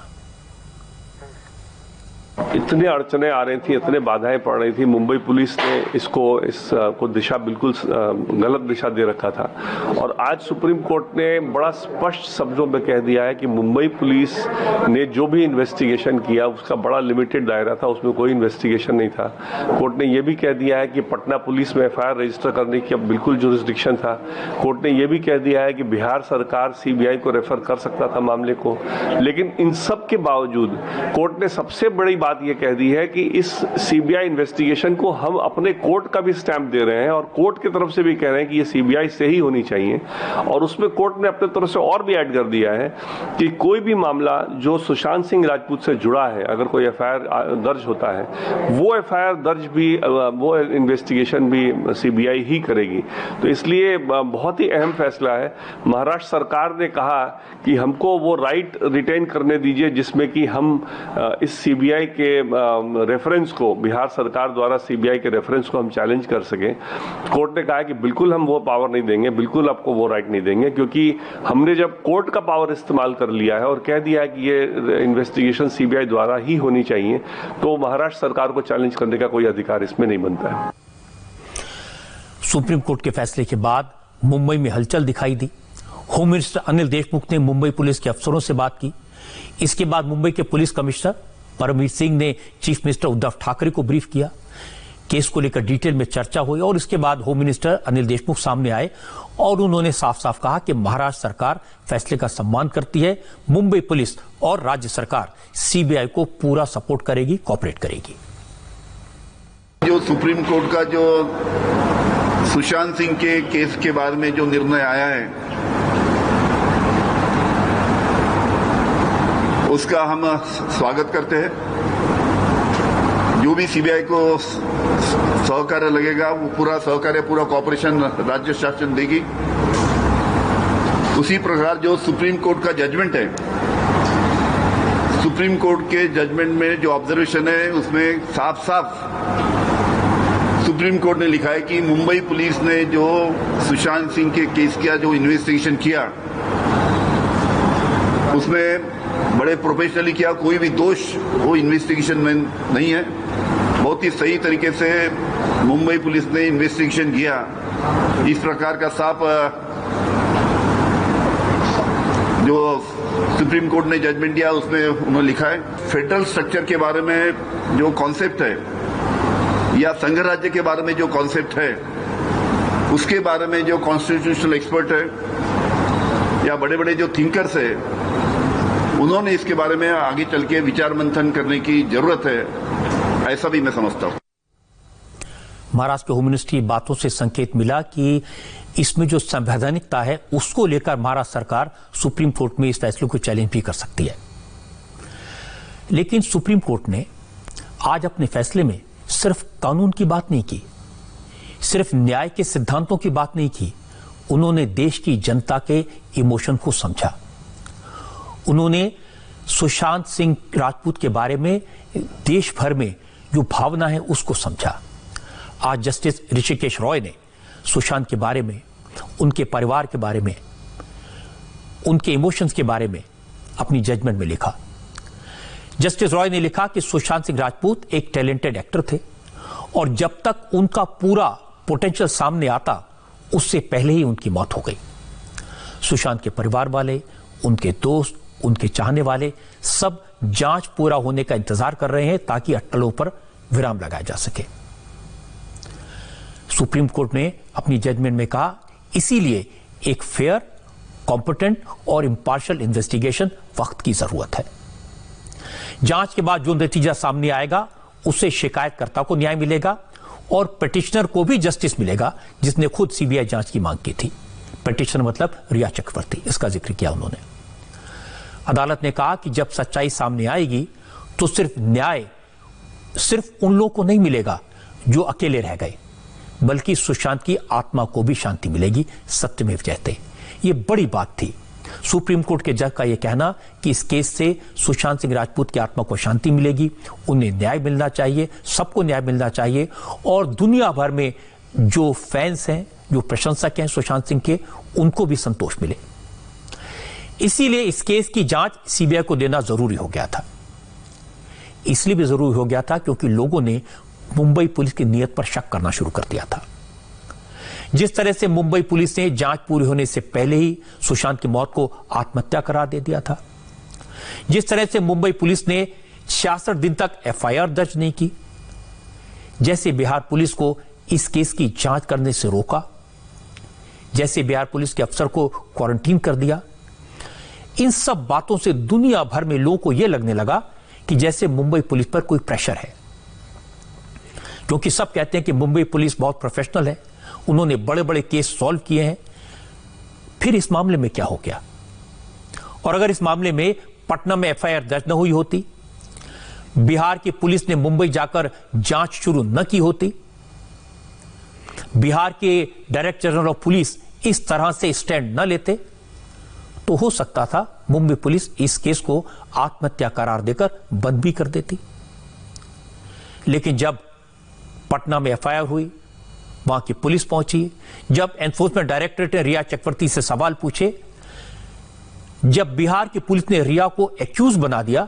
Speaker 3: इतनी अड़चने आ रही थी, इतने बाधाएं पड़ रही थी, मुंबई पुलिस ने इसको दिशा बिल्कुल गलत दिशा दे रखा था। और आज सुप्रीम कोर्ट ने बड़ा स्पष्ट शब्दों में कह दिया है कि मुंबई पुलिस ने जो भी इन्वेस्टिगेशन किया उसका बड़ा लिमिटेड दायरा था, उसमें कोई इन्वेस्टिगेशन नहीं था। कोर्ट ने यह भी कह दिया है कि पटना पुलिस में एफआईआर रजिस्टर करने की अब बिल्कुल जुरिस्डिक्शन था। कोर्ट ने यह भी कह दिया है कि बिहार सरकार सीबीआई को रेफर कर सकता था मामले को। लेकिन इन सब के बावजूद कोर्ट ने सबसे बड़ी बात ये कह दी है कि इस सीबीआई इन्वेस्टिगेशन को हम अपने कोर्ट का भी स्टैंप दे रहे हैं और कोर्ट की तरफ से भी कह रहे हैं कि ये सीबीआई से ही होनी चाहिए। और उसमें कोर्ट ने अपने तरफ से और भी ऐड कर दिया है कि कोई भी मामला जो सुशांत सिंह राजपूत से जुड़ा है, अगर कोई एफआईआर दर्ज होता है, वो एफआईआर दर्ज भी, वो इन्वेस्टिगेशन भी सीबीआई ही करेगी। तो इसलिए बहुत ही अहम फैसला है। महाराष्ट्र सरकार ने कहा कि हमको वो राइट रिटेन करने दीजिए जिसमें कि हम इस सीबीआई के रेफरेंस को, बिहार सरकार द्वारा सीबीआई के रेफरेंस को हम चैलेंज कर सकें। कोर्ट ने कहा कि बिल्कुल हम वो पावर नहीं देंगे, बिल्कुल आपको वो राइट नहीं देंगे, क्योंकि हमने जब कोर्ट का पावर इस्तेमाल कर लिया है और कह दिया है कि ये इन्वेस्टिगेशन सीबीआई द्वारा ही होनी चाहिए, तो महाराष्ट्र सरकार को चैलेंज करने का कोई अधिकार इसमें नहीं बनता है।
Speaker 1: सुप्रीम कोर्ट के फैसले के बाद मुंबई में हलचल दिखाई दी। होम मिनिस्टर अनिल देशमुख ने मुंबई पुलिस के अफसरों से बात की। इसके बाद मुंबई के पुलिस कमिश्नर परमवीर सिंह ने चीफ मिनिस्टर उद्धव ठाकरे को ब्रीफ किया। केस को लेकर डिटेल में चर्चा हुई और इसके बाद होम मिनिस्टर अनिल देशमुख सामने आए और उन्होंने साफ साफ कहा कि महाराष्ट्र सरकार फैसले का सम्मान करती है। मुंबई पुलिस और राज्य सरकार सीबीआई को पूरा सपोर्ट करेगी, कोऑपरेट करेगी।
Speaker 4: जो सुप्रीम कोर्ट का जो सुशांत सिंह के केस के बारे में जो निर्णय आया है, उसका हम स्वागत करते हैं। जो भी सीबीआई को सहकार्य लगेगा, वो पूरा सहकार्य, पूरा कॉपरेशन राज्य शासन देगी। उसी प्रकार जो सुप्रीम कोर्ट का जजमेंट है, सुप्रीम कोर्ट के जजमेंट में जो ऑब्जर्वेशन है, उसमें साफ साफ सुप्रीम कोर्ट ने लिखा है कि मुंबई पुलिस ने जो सुशांत सिंह के केस का जो इन्वेस्टिगेशन किया, उसमें बड़े प्रोफेशनली किया, कोई भी दोष वो इन्वेस्टिगेशन में नहीं है। बहुत ही सही तरीके से मुंबई पुलिस ने इन्वेस्टिगेशन किया। इस प्रकार का साफ जो सुप्रीम कोर्ट ने जजमेंट दिया, उसमें उन्होंने लिखा है फेडरल स्ट्रक्चर के बारे में जो कॉन्सेप्ट है या संघ राज्य के बारे में जो कॉन्सेप्ट है, उसके बारे में जो कॉन्स्टिट्यूशनल एक्सपर्ट है या बड़े बड़े जो थिंकर्स है, उन्होंने इसके बारे में आगे चल के विचार मंथन करने की जरूरत है, ऐसा भी मैं समझता हूं।
Speaker 1: महाराष्ट्र के होम मिनिस्टर की बातों से संकेत मिला कि इसमें जो संवैधानिकता है, उसको लेकर महाराष्ट्र सरकार सुप्रीम कोर्ट में इस फैसले को चैलेंज भी कर सकती है। लेकिन सुप्रीम कोर्ट ने आज अपने फैसले में सिर्फ कानून की बात नहीं की, सिर्फ न्याय के सिद्धांतों की बात नहीं की, उन्होंने देश की जनता के इमोशन को समझा। उन्होंने सुशांत सिंह राजपूत के बारे में देश भर में जो भावना है उसको समझा। आज जस्टिस ऋषिकेश रॉय ने सुशांत के बारे में, उनके परिवार के बारे में, उनके इमोशंस के बारे में अपनी जजमेंट में लिखा। जस्टिस रॉय ने लिखा कि सुशांत सिंह राजपूत एक टैलेंटेड एक्टर थे और जब तक उनका पूरा पोटेंशियल सामने आता, उससे पहले ही उनकी मौत हो गई। सुशांत के परिवार वाले, उनके दोस्त, उनके चाहने वाले सब जांच पूरा होने का इंतजार कर रहे हैं ताकि अटकलों पर विराम लगाया जा सके। सुप्रीम कोर्ट ने अपनी जजमेंट में कहा, इसीलिए एक फेयर, कॉम्पिटेंट और इंपार्शियल इन्वेस्टिगेशन वक्त की जरूरत है। जांच के बाद जो नतीजा सामने आएगा, उससे शिकायतकर्ता को न्याय मिलेगा और पिटिशनर को भी जस्टिस मिलेगा, जिसने खुद सीबीआई जांच की मांग की थी। पिटिशनर मतलब रिया चक्रवर्ती, इसका जिक्र किया उन्होंने। अदालत ने कहा कि जब सच्चाई सामने आएगी तो सिर्फ न्याय सिर्फ उन लोगों को नहीं मिलेगा जो अकेले रह गए, बल्कि सुशांत की आत्मा को भी शांति मिलेगी। सत्यमेव जयते, ये बड़ी बात थी। सुप्रीम कोर्ट के जज का यह कहना कि इस केस से सुशांत सिंह राजपूत की आत्मा को शांति मिलेगी, उन्हें न्याय मिलना चाहिए, सबको न्याय मिलना चाहिए और दुनिया भर में जो फैंस हैं, जो प्रशंसक हैं सुशांत सिंह के, उनको भी संतोष मिले। इसीलिए इस केस की जांच सीबीआई को देना जरूरी हो गया था। इसलिए भी जरूरी हो गया था क्योंकि लोगों ने मुंबई पुलिस की नीयत पर शक करना शुरू कर दिया था। जिस तरह से मुंबई पुलिस ने जांच पूरी होने से पहले ही सुशांत की मौत को आत्महत्या करार दे दिया था, जिस तरह से मुंबई पुलिस ने 66 दिन तक एफआईआर दर्ज नहीं की, जैसे बिहार पुलिस को इस केस की जांच करने से रोका, जैसे बिहार पुलिस के अफसर को क्वारंटीन कर दिया, इन सब बातों से दुनिया भर में लोगों को यह लगने लगा कि जैसे मुंबई पुलिस पर कोई प्रेशर है, क्योंकि सब कहते हैं कि मुंबई पुलिस बहुत प्रोफेशनल है, उन्होंने बड़े बड़े केस सॉल्व किए हैं। फिर इस मामले में क्या हो गया? और अगर इस मामले में पटना में एफआईआर दर्ज न हुई होती, बिहार की पुलिस ने मुंबई जाकर जांच शुरू न की होती, बिहार के डायरेक्टर जनरल ऑफ पुलिस इस तरह से स्टैंड न लेते, तो हो सकता था मुंबई पुलिस इस केस को आत्महत्या करार देकर बंद भी कर देती। लेकिन जब पटना में एफआईआर हुई, वहां की पुलिस पहुंची, जब एनफोर्समेंट डायरेक्टरेट ने रिया चक्रवर्ती से सवाल पूछे, जब बिहार की पुलिस ने रिया को एक्यूज बना दिया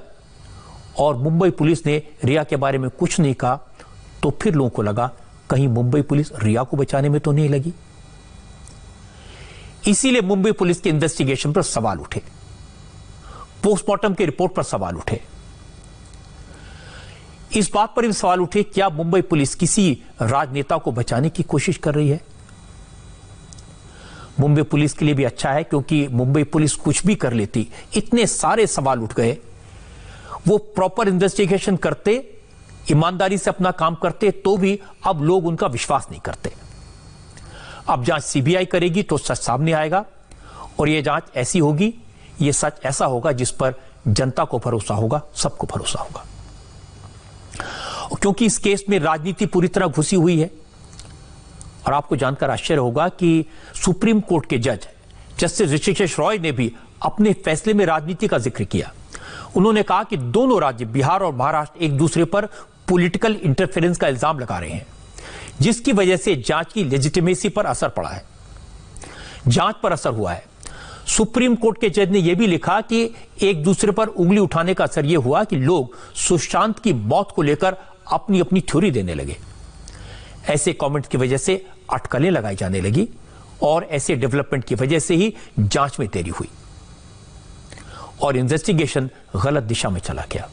Speaker 1: और मुंबई पुलिस ने रिया के बारे में कुछ नहीं कहा, तो फिर लोगों को लगा कहीं मुंबई पुलिस रिया को बचाने में तो नहीं लगी। इसीलिए मुंबई पुलिस के इन्वेस्टिगेशन पर सवाल उठे, पोस्टमार्टम की रिपोर्ट पर सवाल उठे, इस बात पर भी सवाल उठे क्या मुंबई पुलिस किसी राजनेता को बचाने की कोशिश कर रही है। मुंबई पुलिस के लिए भी अच्छा है, क्योंकि मुंबई पुलिस कुछ भी कर लेती, इतने सारे सवाल उठ गए। वो प्रॉपर इन्वेस्टिगेशन करते, ईमानदारी से अपना काम करते, तो भी अब लोग उनका विश्वास नहीं करते। अब जांच सीबीआई करेगी तो सच सामने आएगा, और यह जांच ऐसी होगी, यह सच ऐसा होगा जिस पर जनता को भरोसा होगा, सबको भरोसा होगा। क्योंकि इस केस में राजनीति पूरी तरह घुसी हुई है। और आपको जानकर आश्चर्य होगा कि सुप्रीम कोर्ट के जज जस्टिस ऋषिकेश रॉय ने भी अपने फैसले में राजनीति का जिक्र किया। उन्होंने कहा कि दोनों राज्य बिहार और महाराष्ट्र एक दूसरे पर पॉलिटिकल इंटरफेरेंस का इल्जाम लगा रहे हैं, जिसकी वजह से जांच की लेजिटिमेसी पर असर पड़ा है, जांच पर असर हुआ है। सुप्रीम कोर्ट के जज ने यह भी लिखा कि एक दूसरे पर उंगली उठाने का असर यह हुआ कि लोग सुशांत की मौत को लेकर अपनी अपनी थ्योरी देने लगे। ऐसे कमेंट्स की वजह से अटकलें लगाई जाने लगी, और ऐसे डेवलपमेंट की वजह से ही जांच में देरी हुई और इन्वेस्टिगेशन गलत दिशा में चला गया।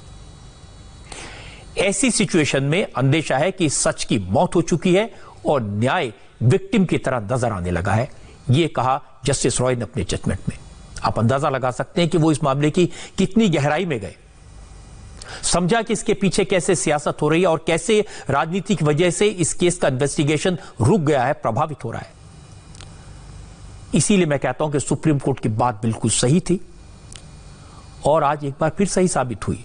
Speaker 1: ऐसी सिचुएशन में अंदेशा है कि सच की मौत हो चुकी है और न्याय विक्टिम की तरह नजर आने लगा है, यह कहा जस्टिस रॉय ने अपने जजमेंट में। आप अंदाजा लगा सकते हैं कि वो इस मामले की कितनी गहराई में गए, समझा कि इसके पीछे कैसे सियासत हो रही है और कैसे राजनीति की वजह से इस केस का इन्वेस्टिगेशन रुक गया है, प्रभावित हो रहा है। इसीलिए मैं कहता हूं कि सुप्रीम कोर्ट की बात बिल्कुल सही थी, और आज एक बार फिर सही साबित हुई।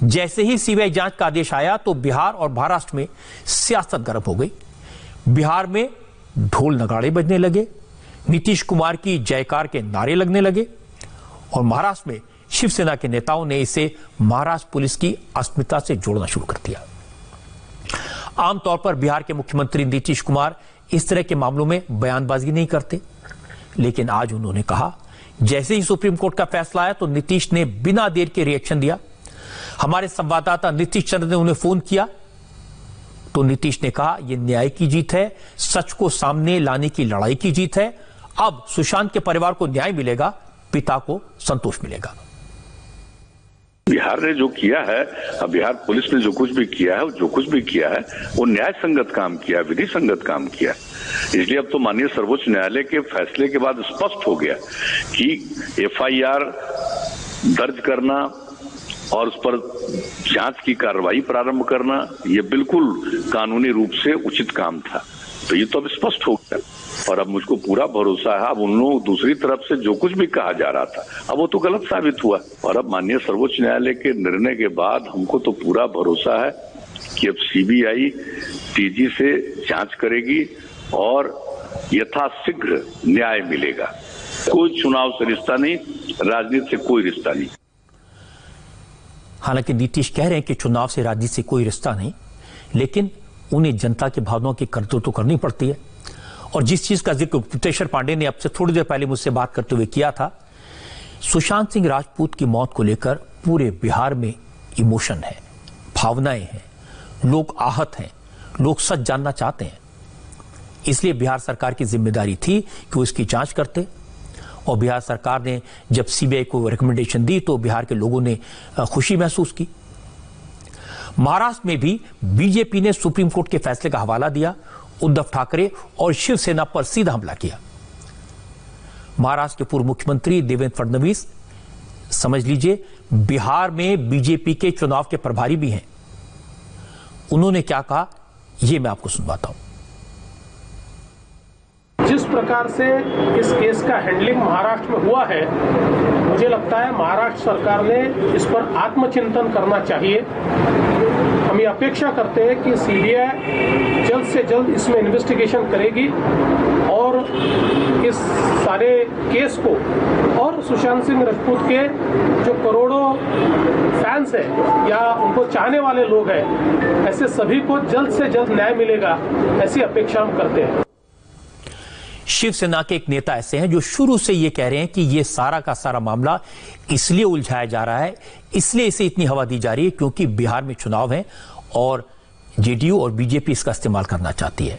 Speaker 1: जैसे ही सीबीआई जांच का आदेश आया तो बिहार और महाराष्ट्र में सियासत गर्म हो गई। बिहार में ढोल नगाड़े बजने लगे, नीतीश कुमार की जयकार के नारे लगने लगे, और महाराष्ट्र में शिवसेना के नेताओं ने इसे महाराष्ट्र पुलिस की अस्मिता से जोड़ना शुरू कर दिया। आमतौर पर बिहार के मुख्यमंत्री नीतीश कुमार इस तरह के मामलों में बयानबाजी नहीं करते, लेकिन आज उन्होंने कहा, जैसे ही सुप्रीम कोर्ट का फैसला आया तो नीतीश ने बिना देर के रिएक्शन दिया। हमारे संवाददाता नीतीश चंद्र ने उन्हें फोन किया तो नीतीश ने कहा, यह न्याय की जीत है, सच को सामने लाने की लड़ाई की जीत है। अब सुशांत के परिवार को न्याय मिलेगा, पिता को संतोष मिलेगा।
Speaker 5: बिहार ने जो किया है, अब बिहार पुलिस ने जो कुछ भी किया है, जो कुछ भी किया है वो न्याय संगत काम किया, विधि संगत काम किया। इसलिए अब तो माननीय सर्वोच्च न्यायालय के फैसले के बाद स्पष्ट हो गया कि एफआईआर दर्ज करना और उस पर जांच की कार्रवाई प्रारंभ करना ये बिल्कुल कानूनी रूप से उचित काम था। तो ये तो अब स्पष्ट हो गया, और अब मुझको पूरा भरोसा है। अब उन लोगों दूसरी तरफ से जो कुछ भी कहा जा रहा था, अब वो तो गलत साबित हुआ, और अब माननीय सर्वोच्च न्यायालय के निर्णय के बाद हमको तो पूरा भरोसा है कि अब सीबीआई तेजी से जांच करेगी और यथाशीघ्र न्याय मिलेगा। कोई चुनाव से रिश्ता नहीं, राजनीति से कोई रिश्ता नहीं।
Speaker 1: हालांकि नीतीश कह रहे हैं कि चुनाव से राजनीति से कोई रिश्ता नहीं, लेकिन उन्हें जनता की भावनाओं की कदर तो करनी पड़ती है। और जिस चीज का जिक्र गुप्तेश्वर पांडे ने अब से थोड़ी देर पहले मुझसे बात करते हुए किया था, सुशांत सिंह राजपूत की मौत को लेकर पूरे बिहार में इमोशन है, भावनाएं हैं, लोग आहत हैं, लोग सच जानना चाहते हैं। इसलिए बिहार सरकार की जिम्मेदारी थी कि वो इसकी जांच करते, और बिहार सरकार ने जब सीबीआई को रिकमेंडेशन दी तो बिहार के लोगों ने खुशी महसूस की। महाराष्ट्र में भी बीजेपी ने सुप्रीम कोर्ट के फैसले का हवाला दिया, उद्धव ठाकरे और शिवसेना पर सीधा हमला किया। महाराष्ट्र के पूर्व मुख्यमंत्री देवेंद्र फडणवीस, समझ लीजिए, बिहार में बीजेपी के चुनाव के प्रभारी भी हैं। उन्होंने क्या कहा, यह मैं आपको सुनवाता हूं।
Speaker 6: जिस प्रकार से इस केस का हैंडलिंग महाराष्ट्र में हुआ है, मुझे लगता है महाराष्ट्र सरकार ने इस पर आत्मचिंतन करना चाहिए। हम ये अपेक्षा करते हैं कि सीबीआई जल्द से जल्द इसमें इन्वेस्टिगेशन करेगी और इस सारे केस को और सुशांत सिंह राजपूत के जो करोड़ों फैंस हैं या उनको चाहने वाले लोग हैं, ऐसे सभी को जल्द से जल्द न्याय मिलेगा, ऐसी अपेक्षा हम करते हैं।
Speaker 1: शिवसेना के एक नेता ऐसे हैं जो शुरू से यह कह रहे हैं कि यह सारा का सारा मामला इसलिए उलझाया जा रहा है, इसलिए इसे इतनी हवा दी जा रही है क्योंकि बिहार में चुनाव है और जेडीयू और बीजेपी इसका इस्तेमाल करना चाहती है।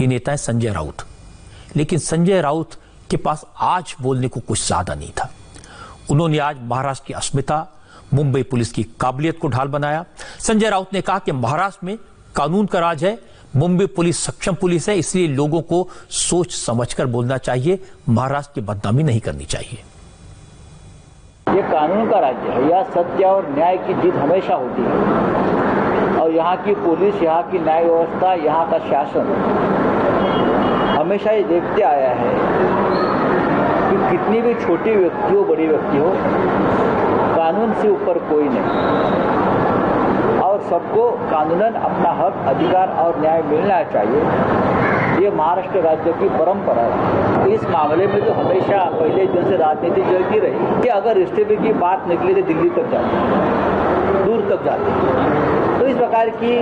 Speaker 1: ये नेता है संजय राउत। लेकिन संजय राउत के पास आज बोलने को कुछ ज्यादा नहीं था। उन्होंने आज महाराष्ट्र की अस्मिता, मुंबई पुलिस की काबिलियत को ढाल बनाया। संजय राउत ने कहा कि महाराष्ट्र में कानून का राज है, मुंबई पुलिस सक्षम पुलिस है, इसलिए लोगों को सोच समझकर बोलना चाहिए, महाराष्ट्र की बदनामी नहीं करनी चाहिए।
Speaker 7: ये कानून का राज्य है, यह सत्य और न्याय की जीत हमेशा होती है और यहाँ की पुलिस, यहाँ की न्याय व्यवस्था, यहाँ का शासन हमेशा ये देखते आया है कि कितनी भी छोटी व्यक्ति हो, बड़ी व्यक्ति हो, कानून से ऊपर कोई नहीं और सबको कानूनन अपना हक, अधिकार और न्याय मिलना चाहिए। ये महाराष्ट्र राज्य की परंपरा है। इस मामले में तो हमेशा पहले दिन से राजनीति चलती रही कि अगर रिश्ते की बात निकली तो दिल्ली तक जाती, दूर तक जाती। तो इस प्रकार की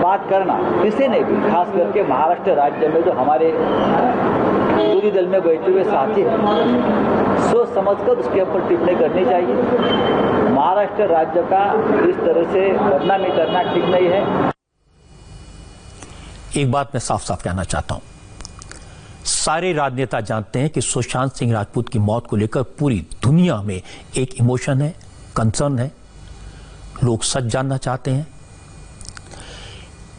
Speaker 7: बात करना किसी ने भी, खास करके महाराष्ट्र राज्य में जो हमारे विरोधी दल में बैठे हुए साथी हैं, सोच समझकर उसके ऊपर टिप्पणी करनी चाहिए। महाराष्ट्र राज्य का इस तरह से बदनामी करना ठीक नहीं है।
Speaker 1: एक बात मैं साफ साफ कहना चाहता हूं, सारे राजनेता जानते हैं कि सुशांत सिंह राजपूत की मौत को लेकर पूरी दुनिया में एक इमोशन है, कंसर्न है, लोग सच जानना चाहते हैं।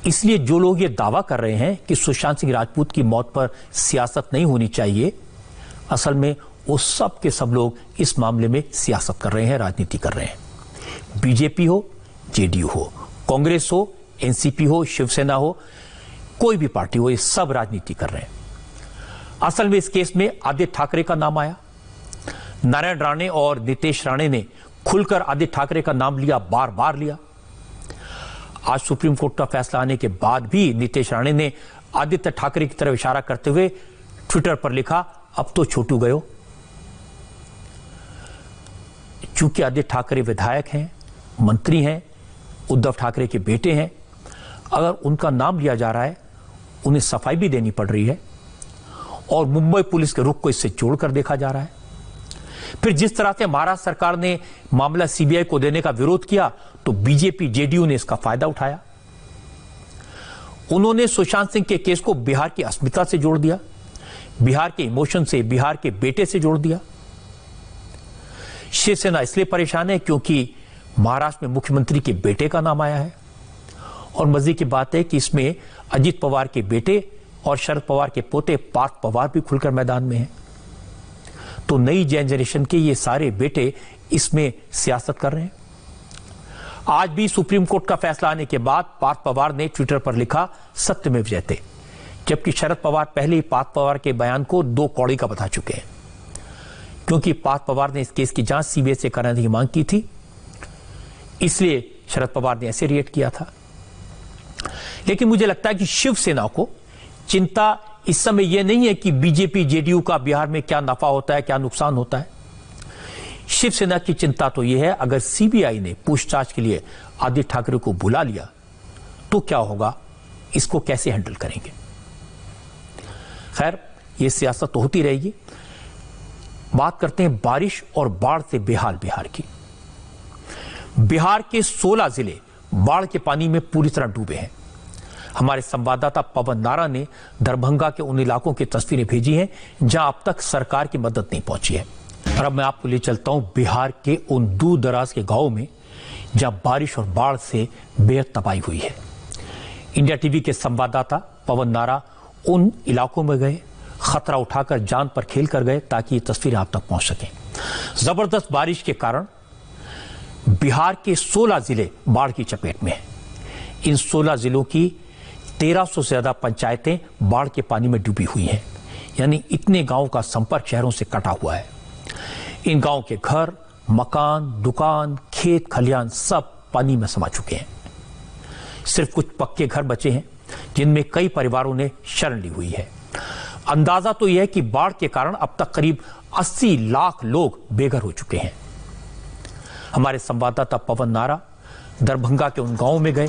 Speaker 1: इसलिए जो लोग ये दावा कर रहे हैं कि सुशांत सिंह राजपूत की मौत पर सियासत नहीं होनी चाहिए, असल में वो सब के सब लोग इस मामले में सियासत कर रहे हैं, राजनीति कर रहे हैं। बीजेपी हो, जेडीयू हो, कांग्रेस हो, एनसीपी हो, शिवसेना हो, कोई भी पार्टी हो, ये सब राजनीति कर रहे हैं। असल में इस केस में आदित्य ठाकरे का नाम आया। नारायण राणे और नितेश राणे ने खुलकर आदित्य ठाकरे का नाम लिया, बार बार लिया। आज सुप्रीम कोर्ट का फैसला आने के बाद भी नितेश राणे ने आदित्य ठाकरे की तरफ इशारा करते हुए ट्विटर पर लिखा, अब तो छोटू गयो। चूंकि आदित्य ठाकरे विधायक हैं, मंत्री हैं, उद्धव ठाकरे के बेटे हैं, अगर उनका नाम लिया जा रहा है, उन्हें सफाई भी देनी पड़ रही है और मुंबई पुलिस के रुख को इससे जोड़कर देखा जा रहा है। फिर जिस तरह से महाराष्ट्र सरकार ने मामला सीबीआई को देने का विरोध किया, तो बीजेपी, जेडीयू ने इसका फायदा उठाया। उन्होंने सुशांत सिंह के केस को बिहार की अस्मिता से जोड़ दिया, बिहार के इमोशन से, बिहार के बेटे से जोड़ दिया। शिवसेना इसलिए परेशान है क्योंकि महाराष्ट्र में मुख्यमंत्री के बेटे का नाम आया है और मजे की बात है कि इसमें अजित पवार के बेटे और शरद पवार के पोते पार्थ पवार भी खुलकर मैदान में हैं। तो नई जनरेशन के ये सारे बेटे इसमें सियासत कर रहे हैं। आज भी सुप्रीम कोर्ट का फैसला आने के बाद पार्थ पवार ने ट्विटर पर लिखा, सत्यमेव जयते, जबकि शरद पवार पहले ही पार्थ पवार के बयान को 2 कौड़ी का बता चुके हैं, क्योंकि पार्थ पवार ने इस केस की जांच सीबीआई से कराने की मांग की थी, इसलिए शरद पवार ने ऐसे रिएक्ट किया था। लेकिन मुझे लगता है कि शिवसेना को चिंता इस समय यह नहीं है कि बीजेपी, जेडीयू का बिहार में क्या नफा होता है, क्या नुकसान होता है। शिवसेना की चिंता तो यह है, अगर सीबीआई ने पूछताछ के लिए आदित्य ठाकरे को बुला लिया तो क्या होगा, इसको कैसे हैंडल करेंगे। खैर, यह सियासत तो होती रहेगी। बात करते हैं बारिश और बाढ़ से बेहाल बिहार की। बिहार के 16 जिले बाढ़ के पानी में पूरी तरह डूबे हैं। हमारे संवाददाता पवन नारा ने दरभंगा के उन इलाकों की तस्वीरें भेजी हैं जहां अब तक सरकार की मदद नहीं पहुंची है। और अब मैं आपको ले चलता हूं बिहार के उन दूर दराज के गांवों में जहां बारिश और बाढ़ से बेहद तबाही हुई है। इंडिया टीवी के संवाददाता पवन नारा उन इलाकों में गए, खतरा उठाकर जान पर खेल कर गए ताकि ये तस्वीरें आप तक पहुंच सकें। जबरदस्त बारिश के कारण बिहार के 16 जिले बाढ़ की चपेट में हैं। इन 16 जिलों की 1300 से ज्यादा पंचायतें बाढ़ के पानी में डूबी हुई हैं, यानी इतने गांवों का संपर्क शहरों से कटा हुआ है। इन गांवों के घर, मकान, दुकान, खेत खलियान सब पानी में समा चुके हैं। सिर्फ कुछ पक्के घर बचे हैं जिनमें कई परिवारों ने शरण ली हुई है। अंदाजा तो यह है कि बाढ़ के कारण अब तक करीब 80 लाख लोग बेघर हो चुके हैं। हमारे संवाददाता पवन नारा दरभंगा के उन गांवों में गए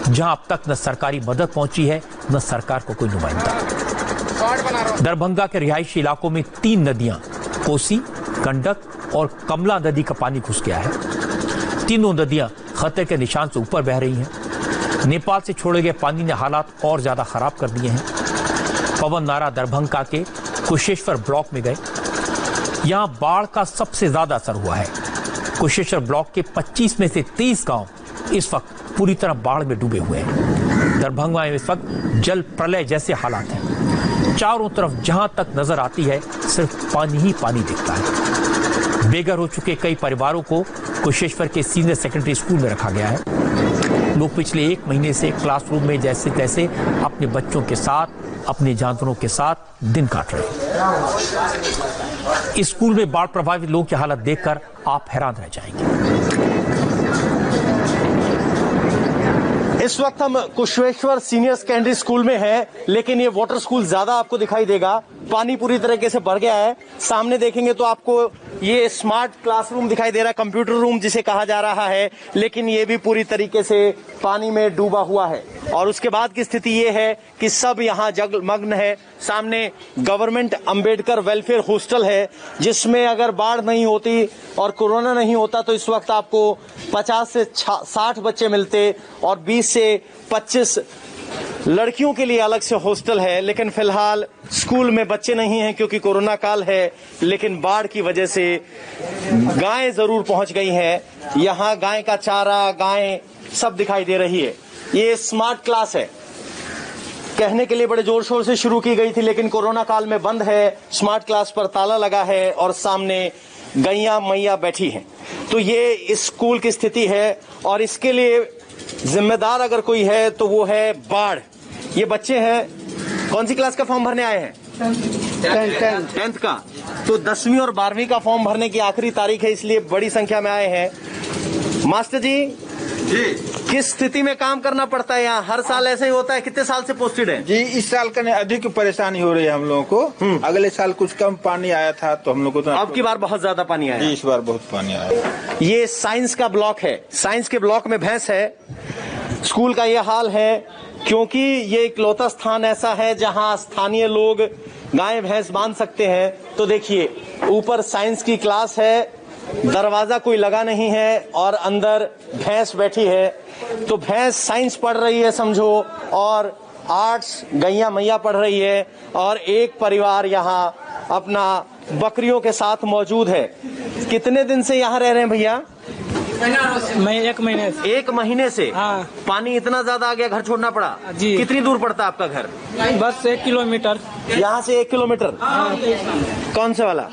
Speaker 1: जहां अब तक न सरकारी मदद पहुंची है, न सरकार को कोई नुमाइंदा। दरभंगा के रिहायशी इलाकों में 3 नदियां कोसी, गंडक और कमला नदी का पानी घुस गया है। तीनों नदियां खतरे के निशान से ऊपर बह रही हैं। नेपाल से छोड़े गए पानी ने हालात और ज्यादा खराब कर दिए हैं। पवन नारा दरभंगा के कुशेश्वर ब्लॉक में गए। यहां बाढ़ का सबसे ज्यादा असर हुआ है। कुशेश्वर ब्लॉक के 25 में से 30 गांव इस वक्त पूरी तरह बाढ़ में डूबे हुए हैं। दरभंगा में इस वक्त जल प्रलय जैसे हालात हैं। चारों तरफ जहां तक नजर आती है सिर्फ पानी ही पानी दिखता है। बेघर हो चुके कई परिवारों को कुशेश्वर के सीनियर सेकेंडरी स्कूल में रखा गया है। लोग पिछले 1 महीने से क्लासरूम में जैसे तैसे अपने बच्चों के साथ, अपने जानवरों के साथ दिन काट रहे हैं। इस स्कूल में बाढ़ प्रभावित लोगों की हालत देखकर आप हैरान रह जाएंगे।
Speaker 8: इस वक्त हम कुशेश्वर सीनियर सेकेंडरी स्कूल में हैं, लेकिन ये वाटर स्कूल ज्यादा आपको दिखाई देगा। पानी पूरी तरीके से भर गया है। सामने देखेंगे तो आपको ये स्मार्ट क्लासरूम दिखाई दे रहा है, कंप्यूटर रूम जिसे कहा जा रहा है, लेकिन ये भी पूरी तरीके से पानी में डूबा हुआ है। और उसके बाद की स्थिति ये है कि सब यहाँ जलमग्न है। सामने गवर्नमेंट अंबेडकर वेलफेयर हॉस्टल है, जिसमें अगर बाढ़ नहीं होती और कोरोना नहीं होता तो इस वक्त आपको 50 से 60 बच्चे मिलते और 20 से 25 लड़कियों के लिए अलग से हॉस्टल है। लेकिन फिलहाल स्कूल में बच्चे नहीं हैं क्योंकि कोरोना काल है, लेकिन बाढ़ की वजह से गायें जरूर पहुंच गई हैं। यहाँ गाय का चारा, गायें सब दिखाई दे रही है। ये स्मार्ट क्लास है, कहने के लिए बड़े जोर शोर से शुरू की गई थी, लेकिन कोरोना काल में बंद है। स्मार्ट क्लास पर ताला लगा है और सामने गैया मैया बैठी हैं। तो ये इस स्कूल की स्थिति है और इसके लिए जिम्मेदार अगर कोई है तो वो है बाढ़। ये बच्चे हैं, कौन सी क्लास का फॉर्म भरने आए हैं? 10th का। तो 10वीं और 12वीं का फॉर्म भरने की आखिरी तारीख है, इसलिए बड़ी संख्या में आए हैं। मास्टर जी, किस स्थिति में काम करना पड़ता है यहाँ? हर साल ऐसे ही होता है? कितने साल से पोस्टेड है?
Speaker 9: जी, इस साल का अधिक परेशानी हो रही है हम लोगों को। अगले साल कुछ कम पानी आया था तो हम लोग को तो
Speaker 8: अब की बार बहुत ज्यादा पानी आया।
Speaker 9: जी, इस बार बहुत पानी आया।
Speaker 8: ये साइंस का ब्लॉक है। साइंस के ब्लॉक में भैंस है। स्कूल का ये हाल है क्योंकि ये इकलौता स्थान ऐसा है जहां स्थानीय लोग गाय भैंस बांध सकते हैं। तो देखिए, ऊपर साइंस की क्लास है, दरवाजा कोई लगा नहीं है और अंदर भैंस बैठी है। तो भैंस साइंस पढ़ रही है समझो, और आर्ट्स गैया मैया पढ़ रही है, और एक परिवार यहाँ अपना बकरियों के साथ मौजूद है। कितने दिन से यहाँ रह रहे हैं भैया?
Speaker 10: मैं 1 महीने से।
Speaker 8: 1 महीने से?
Speaker 10: हाँ।
Speaker 8: पानी इतना ज्यादा आ गया, घर छोड़ना पड़ा?
Speaker 10: जी।
Speaker 8: कितनी दूर पड़ता है आपका घर?
Speaker 10: बस 1 किलोमीटर।
Speaker 8: यहाँ से 1 किलोमीटर? कौन से वाला?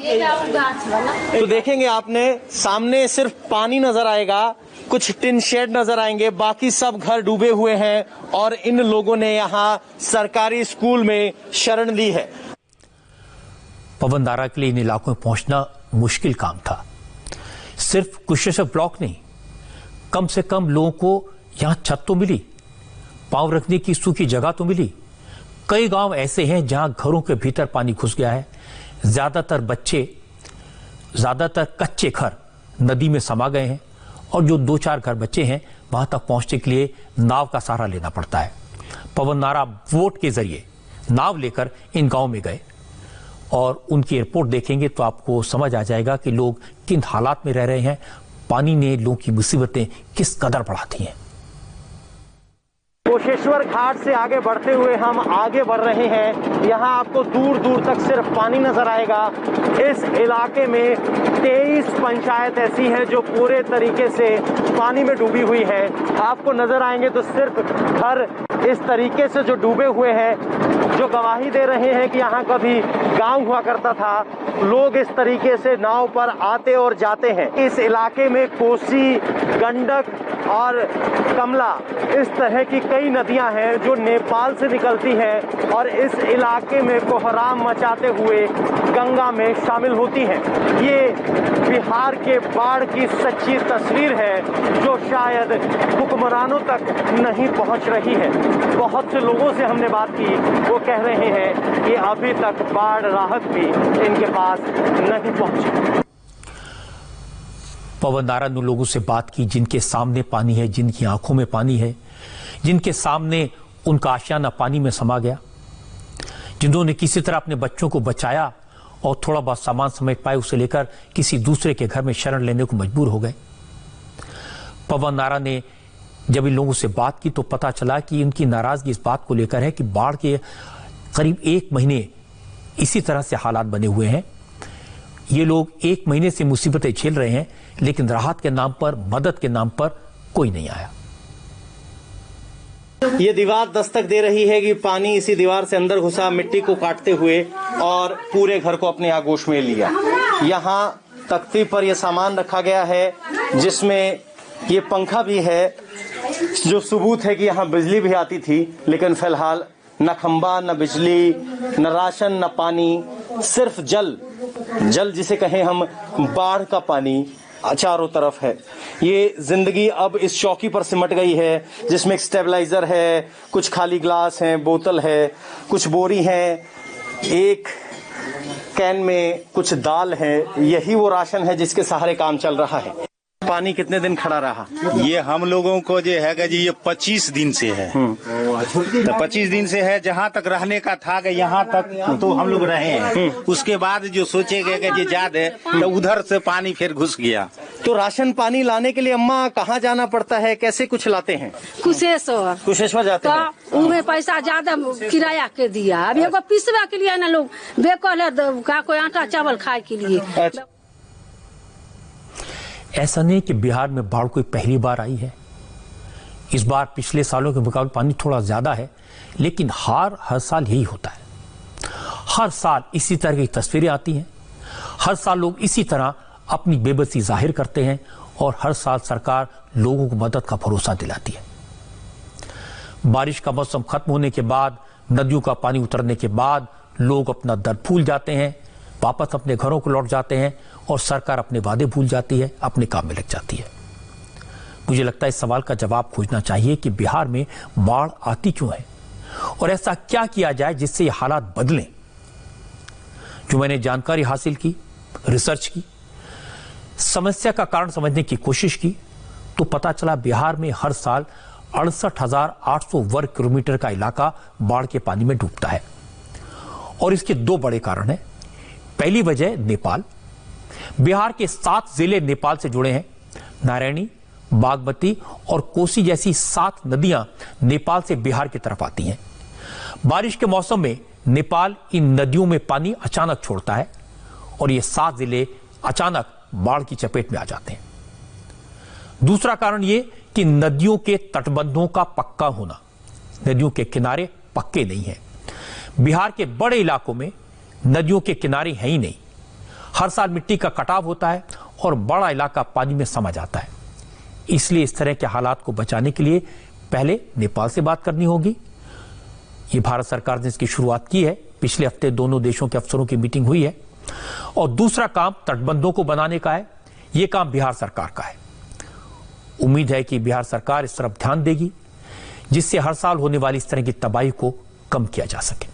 Speaker 8: तो देखेंगे आपने सामने सिर्फ पानी नजर आएगा, कुछ टिन शेड नजर आएंगे, बाकी सब घर डूबे हुए हैं और इन लोगों ने यहाँ सरकारी स्कूल में शरण ली है।
Speaker 1: पवन नारा के लिए इन इलाकों में पहुंचना मुश्किल काम था। सिर्फ कुशेश्वर ब्लॉक नहीं, कम से कम लोगों को यहां छत तो मिली, पांव रखने की सूखी जगह तो मिली। कई गांव ऐसे हैं जहां घरों के भीतर पानी घुस गया है। ज्यादातर कच्चे घर नदी में समा गए हैं और जो 2-4 घर बचे हैं वहां तक पहुंचने के लिए नाव का सहारा लेना पड़ता है। पवन नारा बोट के जरिए नाव लेकर इन गांव में गए और उनकी रिपोर्ट देखेंगे तो आपको समझ आ जाएगा कि लोग किन हालात में रह रहे हैं, पानी ने लोगों की मुसीबतें किस कदर बढ़ाती हैं।
Speaker 8: कुशेश्वर घाट से आगे बढ़ते हुए हम आगे बढ़ रहे हैं। यहाँ आपको दूर दूर तक सिर्फ पानी नजर आएगा। इस इलाके में 23 पंचायत ऐसी हैं जो पूरे तरीके से पानी में डूबी हुई है। आपको नजर आएंगे तो सिर्फ घर इस तरीके से जो डूबे हुए हैं, जो गवाही दे रहे हैं कि यहाँ कभी गांव हुआ करता था। लोग इस तरीके से नाव पर आते और जाते हैं। इस इलाके में कोसी, गंडक और कमला, इस तरह की कई नदियां हैं जो नेपाल से निकलती हैं और इस इलाके में कोहराम मचाते हुए गंगा में शामिल होती हैं। ये बिहार के बाढ़ की सच्ची तस्वीर है जो शायद हुक्मरानों तक नहीं पहुंच रही है। बहुत से लोगों से हमने बात की, वो कह रहे हैं कि अभी तक बाढ़ राहत भी इनके पास नहीं पहुंची।
Speaker 1: पवन नारा ने लोगों से बात की जिनके सामने पानी है, जिनकी आंखों में पानी है, जिनके सामने उनका आशियाना पानी में समा गया, जिन्होंने किसी तरह अपने बच्चों को बचाया और थोड़ा बहुत सामान समेट पाए, उसे लेकर किसी दूसरे के घर में शरण लेने को मजबूर हो गए। पवन नारा ने जब इन लोगों से बात की तो पता चला कि उनकी नाराजगी इस बात को लेकर है कि बाढ़ के करीब 1 महीने इसी तरह से हालात बने हुए हैं। ये लोग 1 महीने से मुसीबतें झेल रहे हैं, लेकिन राहत के नाम पर, मदद के नाम पर कोई नहीं आया।
Speaker 8: ये दीवार दस्तक दे रही है कि पानी इसी दीवार से अंदर घुसा, मिट्टी को काटते हुए और पूरे घर को अपने आगोश में लिया। यहाँ तख्ती पर यह सामान रखा गया है जिसमें ये पंखा भी है, जो सबूत है कि यहाँ बिजली भी आती थी, लेकिन फिलहाल न खंबा, न बिजली, न राशन, न पानी, सिर्फ जल जिसे कहें हम, बाढ़ का पानी चारों तरफ है। ये जिंदगी अब इस चौकी पर सिमट गई है जिसमें एक स्टेबलाइजर है, कुछ खाली ग्लास हैं, बोतल है, कुछ बोरी हैं, एक कैन में कुछ दाल है। यही वो राशन है जिसके सहारे काम चल रहा है। पानी कितने दिन खड़ा रहा?
Speaker 9: ये हम लोगों को जो है जी, ये 25 दिन से है। तो 25 दिन से है, जहाँ तक रहने का था कि यहाँ तक तो हम लोग रहे हैं। उसके बाद जो सोचे गए कि ज्यादा, तो उधर से पानी फिर घुस गया।
Speaker 8: तो राशन पानी लाने के लिए अम्मा कहाँ जाना पड़ता है, कैसे कुछ लाते हैं? कुशेश्वर जाते हैं।
Speaker 11: तो उनमें पैसा ज्यादा किराया के दिया। अब एगो पिसवा के लिए ना लोग बेकल का कोई आटा चावल खाए के लिए।
Speaker 1: ऐसा नहीं कि बिहार में बाढ़ कोई पहली बार आई है। इस बार पिछले सालों के मुकाबले पानी थोड़ा ज्यादा है, लेकिन हर साल यही होता है। हर साल इसी तरह की तस्वीरें आती हैं, हर साल लोग इसी तरह अपनी बेबसी जाहिर करते हैं और हर साल सरकार लोगों को मदद का भरोसा दिलाती है। बारिश का मौसम खत्म होने के बाद, नदियों का पानी उतरने के बाद लोग अपना दर्द भूल जाते हैं, वापस अपने घरों को लौट जाते हैं और सरकार अपने वादे भूल जाती है, अपने काम में लग जाती है। मुझे लगता है इस सवाल का जवाब खोजना चाहिए कि बिहार में बाढ़ आती क्यों है और ऐसा क्या किया जाए जिससे ये हालात बदलें। जो मैंने जानकारी हासिल की, रिसर्च की, समस्या का कारण समझने की कोशिश की, तो पता चला बिहार में हर साल 68,800 वर्ग किलोमीटर का इलाका बाढ़ के पानी में डूबता है और इसके 2 बड़े कारण हैं। पहली वजह नेपाल। बिहार के 7 जिले नेपाल से जुड़े हैं। नारायणी, बागमती और कोसी जैसी 7 नदियां नेपाल से बिहार की तरफ आती हैं। बारिश के मौसम में नेपाल इन नदियों में पानी अचानक छोड़ता है और ये 7 जिले अचानक बाढ़ की चपेट में आ जाते हैं। दूसरा कारण ये कि नदियों के तटबंधों का पक्का होना। नदियों के किनारे पक्के नहीं हैं। बिहार के बड़े इलाकों में नदियों के किनारे हैं ही नहीं। हर साल मिट्टी का कटाव होता है और बड़ा इलाका पानी में समा जाता है। इसलिए इस तरह के हालात को बचाने के लिए पहले नेपाल से बात करनी होगी। ये भारत सरकार ने इसकी शुरुआत की है। पिछले हफ्ते दोनों देशों के अफसरों की मीटिंग हुई है। और दूसरा काम तटबंधों को बनाने का है। यह काम बिहार सरकार का है। उम्मीद है कि बिहार सरकार इस तरफ ध्यान देगी जिससे हर साल होने वाली इस तरह की तबाही को कम किया जा सके।